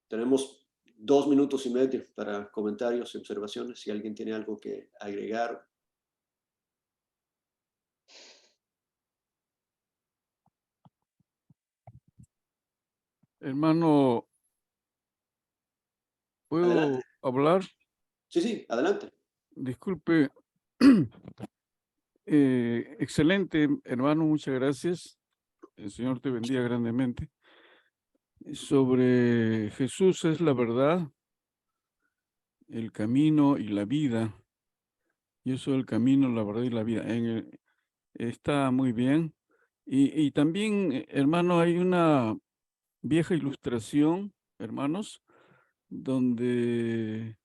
Tenemos 2 minutos y medio para comentarios y observaciones. Si alguien tiene algo que agregar. Hermano, Adelante. ¿puedo hablar? Sí, sí, adelante. Disculpe. Excelente, hermano, muchas gracias. El Señor te bendiga grandemente. Sobre Jesús es la verdad, el camino y la vida. Yo soy el camino, la verdad y la vida. Está muy bien. Y también, hermano, hay una vieja ilustración, hermanos, donde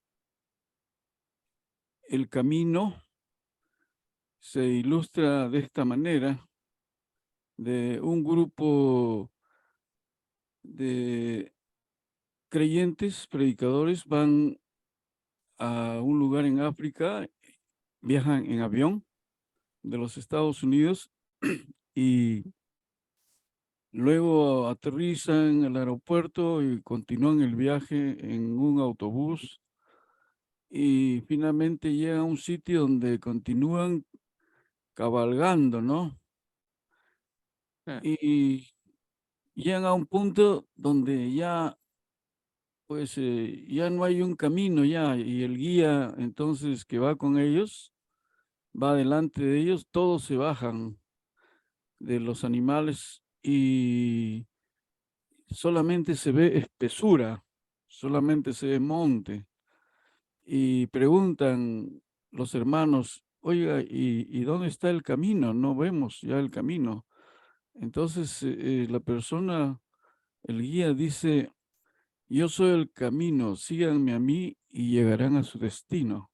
el camino se ilustra de esta manera, de un grupo de creyentes, predicadores, van a un lugar en África, viajan en avión de los Estados Unidos y luego aterrizan en el aeropuerto y continúan el viaje en un autobús y finalmente llegan a un sitio donde continúan cabalgando, ¿no? Y llegan a un punto donde ya, pues, ya no hay un camino ya, y el guía entonces que va con ellos, va delante de ellos, todos se bajan de los animales y solamente se ve espesura, solamente se ve monte. Y preguntan los hermanos, oiga, ¿y dónde está el camino? No vemos ya el camino. Entonces la persona, el guía dice, yo soy el camino, síganme a mí y llegarán a su destino.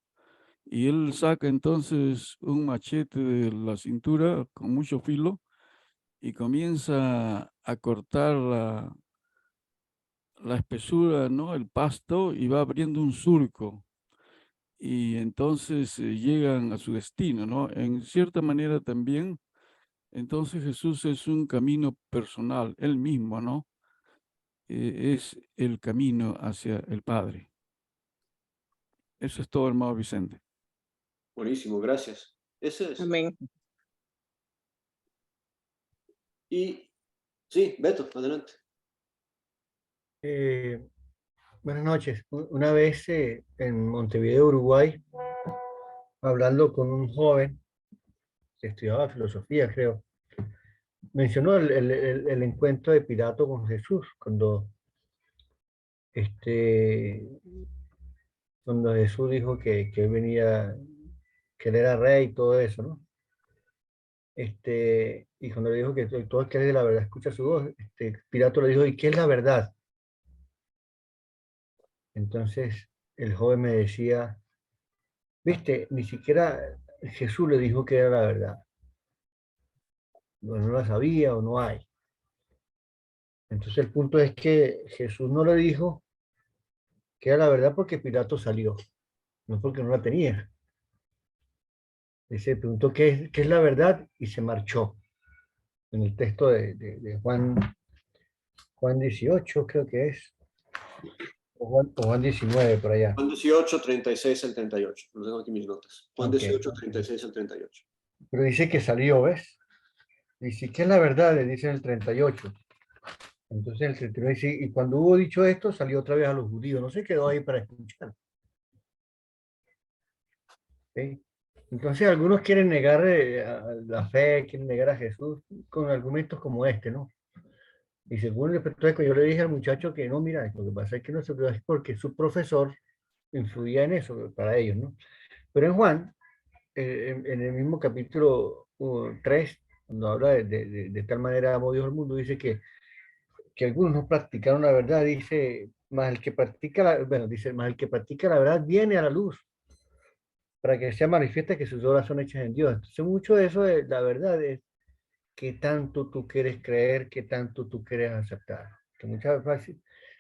Y él saca entonces un machete de la cintura con mucho filo y comienza a cortar la espesura, ¿no? El pasto y va abriendo un surco. Y entonces llegan a su destino, ¿no? En cierta manera también, entonces Jesús es un camino personal, él mismo, ¿no? Es el camino hacia el Padre. Eso es todo, hermano Vicente. Buenísimo, gracias. Ese es. Amén. Y sí, Beto, adelante. Buenas noches. Una vez en Montevideo, Uruguay, hablando con un joven que estudiaba filosofía, creo, mencionó el encuentro de Pilato con Jesús, este, cuando Jesús dijo que él venía, que él era rey y todo eso, ¿no? Y cuando le dijo que todo el que es de la verdad escucha su voz, Pilato le dijo, ¿y qué es la verdad? Entonces el joven me decía, viste, ni siquiera Jesús le dijo que era la verdad. No la sabía o no hay. Entonces el punto es que Jesús no le dijo que era la verdad porque Pilato salió, no porque no la tenía. Se preguntó qué es la verdad y se marchó. En el texto de Juan 18, creo que es, o Juan 19, por allá. Juan 18, 36 al 38. Lo tengo aquí mis notas. Juan Ok. 18, 36 al 38. Pero dice que salió, ¿ves? Dice, ¿qué es la verdad? Le dice en el 38. Entonces el 39 dice, y cuando hubo dicho esto, salió otra vez a los judíos. No se quedó ahí para escuchar. ¿Sí? Entonces algunos quieren negar la fe, quieren negar a Jesús con argumentos como este, ¿no? Y según entonces, yo le dije al muchacho que no, mira, lo que pasa es que no se puede, porque su profesor influía en eso para ellos, ¿no? Pero en Juan, en el mismo capítulo 3, cuando habla de tal manera amó Dios al mundo, dice que algunos no practicaron la verdad, dice, más el que practica dice, más el que practica la verdad viene a la luz, para que sea manifiesta que sus obras son hechas en Dios. Entonces, mucho de eso de la verdad es qué tanto tú quieres creer, qué tanto tú quieres aceptar. Que muchas veces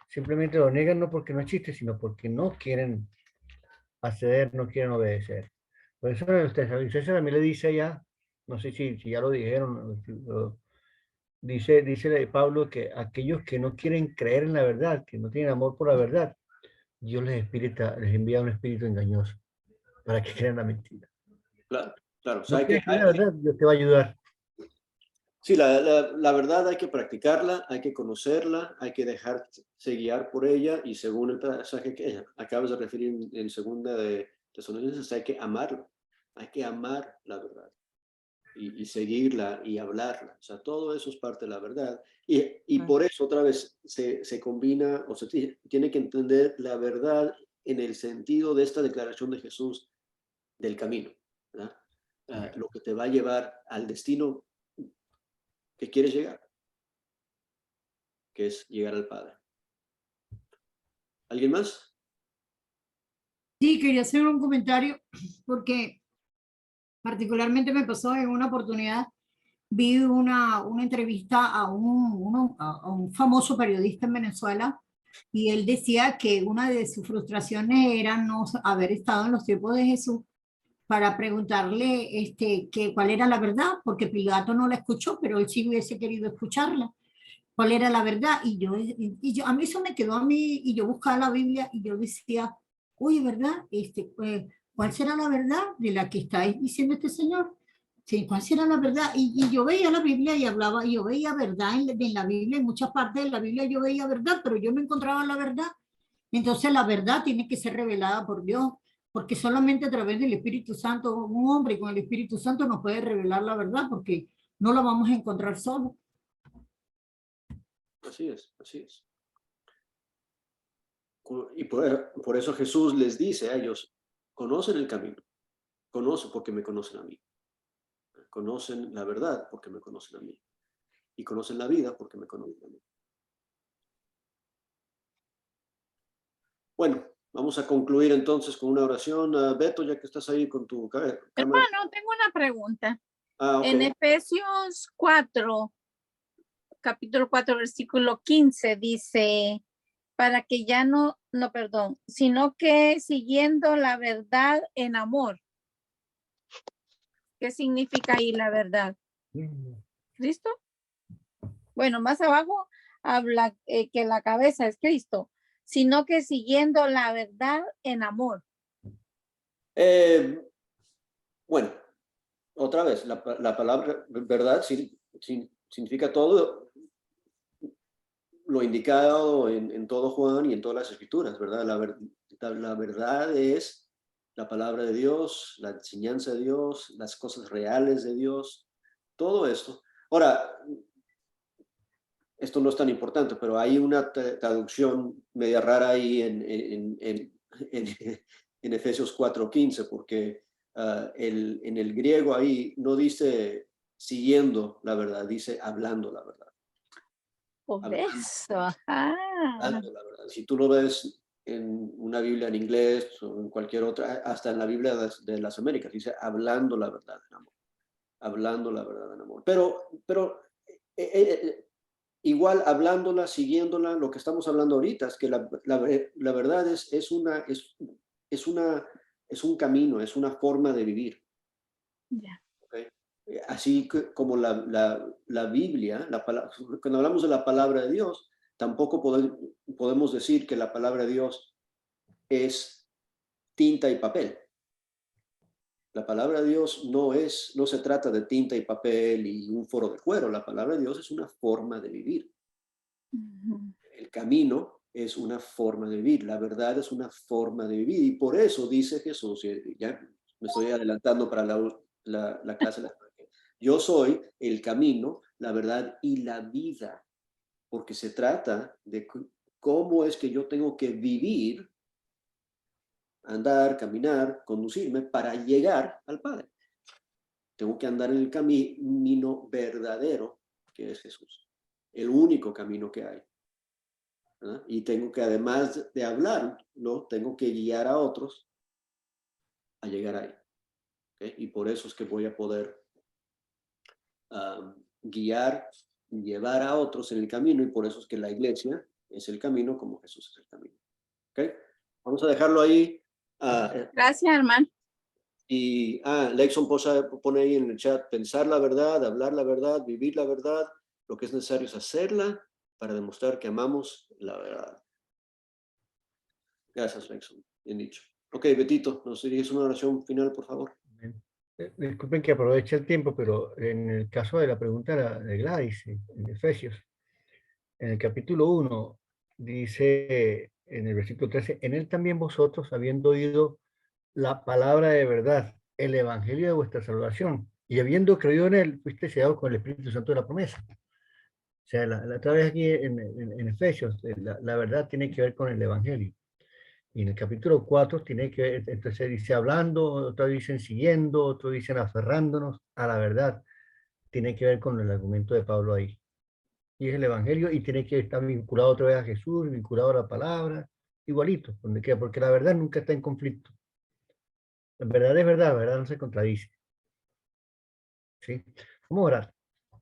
simplemente lo niegan no porque no existe, sino porque no quieren acceder, no quieren obedecer. Por eso César también le dice allá, no sé si ya lo dijeron, dice Pablo que aquellos que no quieren creer en la verdad, que no tienen amor por la verdad, Dios les envía un espíritu engañoso para que crean la mentira. Claro, claro. O sea, No quieres creer la verdad, Dios te va a ayudar. sí, la verdad hay que practicarla, hay que conocerla, hay que dejarse guiar por ella y según el pasaje que acabas de referir en segunda de Tesalonicenses, hay que amarla, hay que amar la verdad y seguirla y hablarla. O sea, todo eso es parte de la verdad. Y por eso otra vez se combina o se tiene que entender la verdad en el sentido de esta declaración de Jesús del camino, ¿verdad? Lo que te va a llevar al destino que quieres llegar, que es llegar al Padre. ¿Alguien más? Sí, quería hacer un comentario porque particularmente me pasó en una oportunidad, vi una entrevista a un famoso periodista en Venezuela y él decía que una de sus frustraciones era no haber estado en los tiempos de Jesús para preguntarle cuál era la verdad, porque Pilato no la escuchó, pero él sí hubiese querido escucharla. ¿Cuál era la verdad? A mí eso me quedó a mí, y yo buscaba la Biblia y yo decía, oye, ¿verdad? ¿Cuál será la verdad de la que está diciendo este señor? Sí, ¿cuál será la verdad? Y yo veía la Biblia y hablaba, y yo veía verdad en la Biblia, en muchas partes de la Biblia yo veía verdad, pero yo no encontraba la verdad. Entonces la verdad tiene que ser revelada por Dios, porque solamente a través del Espíritu Santo, un hombre con el Espíritu Santo nos puede revelar la verdad, porque no la vamos a encontrar solo. Así es, así es. Y por eso Jesús les dice a ellos, conocen el camino, conocen porque me conocen a mí, conocen la verdad porque me conocen a mí, y conocen la vida porque me conocen a mí. Bueno, vamos a concluir entonces con una oración. Beto, ya que estás ahí con tu cámara. Hermano, tengo una pregunta. Ok. En Efesios 4, capítulo 4, versículo 15, dice, para que ya perdón, sino que siguiendo la verdad en amor. ¿Qué significa ahí la verdad? ¿Cristo? Bueno, más abajo habla que la cabeza es Cristo, sino que siguiendo la verdad en amor. Bueno, otra vez, la palabra verdad significa todo lo indicado en todo Juan y en todas las escrituras, ¿verdad? La verdad es la palabra de Dios, la enseñanza de Dios, las cosas reales de Dios, todo esto. Ahora, esto no es tan importante, pero hay una traducción media rara ahí en Efesios 4:15, porque en el griego ahí no dice siguiendo la verdad, dice hablando la verdad. Por Hablando. eso, ajá. Hablando la verdad. Si tú lo ves en una Biblia en inglés o en cualquier otra, hasta en la Biblia de las Américas, dice hablando la verdad en amor. Hablando la verdad en amor. Pero igual hablándola, siguiéndola, lo que estamos hablando ahorita es que la verdad es un camino, es una forma de vivir. Ya. ¿Okay? Así como la Biblia, cuando hablamos de la palabra de Dios, tampoco podemos decir que la palabra de Dios es tinta y papel. La palabra de Dios no se trata de tinta y papel y un foro de cuero. La palabra de Dios es una forma de vivir. Ujú. El camino es una forma de vivir. La verdad es una forma de vivir. Y por eso dice Jesús, y ya me estoy adelantando para la clase. Yo soy el camino, la verdad y la vida. Porque se trata de cómo es que yo tengo que vivir, andar, caminar, conducirme para llegar al Padre. Tengo que andar en el camino verdadero que es Jesús. El único camino que hay. ¿Verdad? Y tengo que, además de hablar, ¿no? Tengo que guiar a otros a llegar ahí. ¿Okay? Y por eso es que voy a poder guiar, llevar a otros en el camino, y por eso es que la iglesia es el camino como Jesús es el camino. ¿Okay? Vamos a dejarlo ahí. Gracias, hermano. Y Lexon pone ahí en el chat, pensar la verdad, hablar la verdad, vivir la verdad. Lo que es necesario es hacerla para demostrar que amamos la verdad. Gracias, Lexon. Bien dicho. Ok, Betito, ¿nos diriges una oración final, por favor? Disculpen que aproveche el tiempo, pero en el caso de la pregunta de Gladys, en Efesios, en el capítulo 1, dice en el versículo 13, en él también vosotros, habiendo oído la palabra de verdad, el evangelio de vuestra salvación, y habiendo creído en él, fuiste sellado con el Espíritu Santo de la promesa. O sea, otra vez aquí en Efesios, la verdad tiene que ver con el evangelio. Y en el capítulo 4 tiene que ver, entonces dice hablando, otros dicen siguiendo, otros dicen aferrándonos a la verdad. Tiene que ver con el argumento de Pablo ahí. Y es el evangelio y tiene que estar vinculado otra vez a Jesús, vinculado a la palabra, igualito, donde queda, porque la verdad nunca está en conflicto. La verdad es verdad, la verdad no se contradice. ¿Sí? Vamos a orar.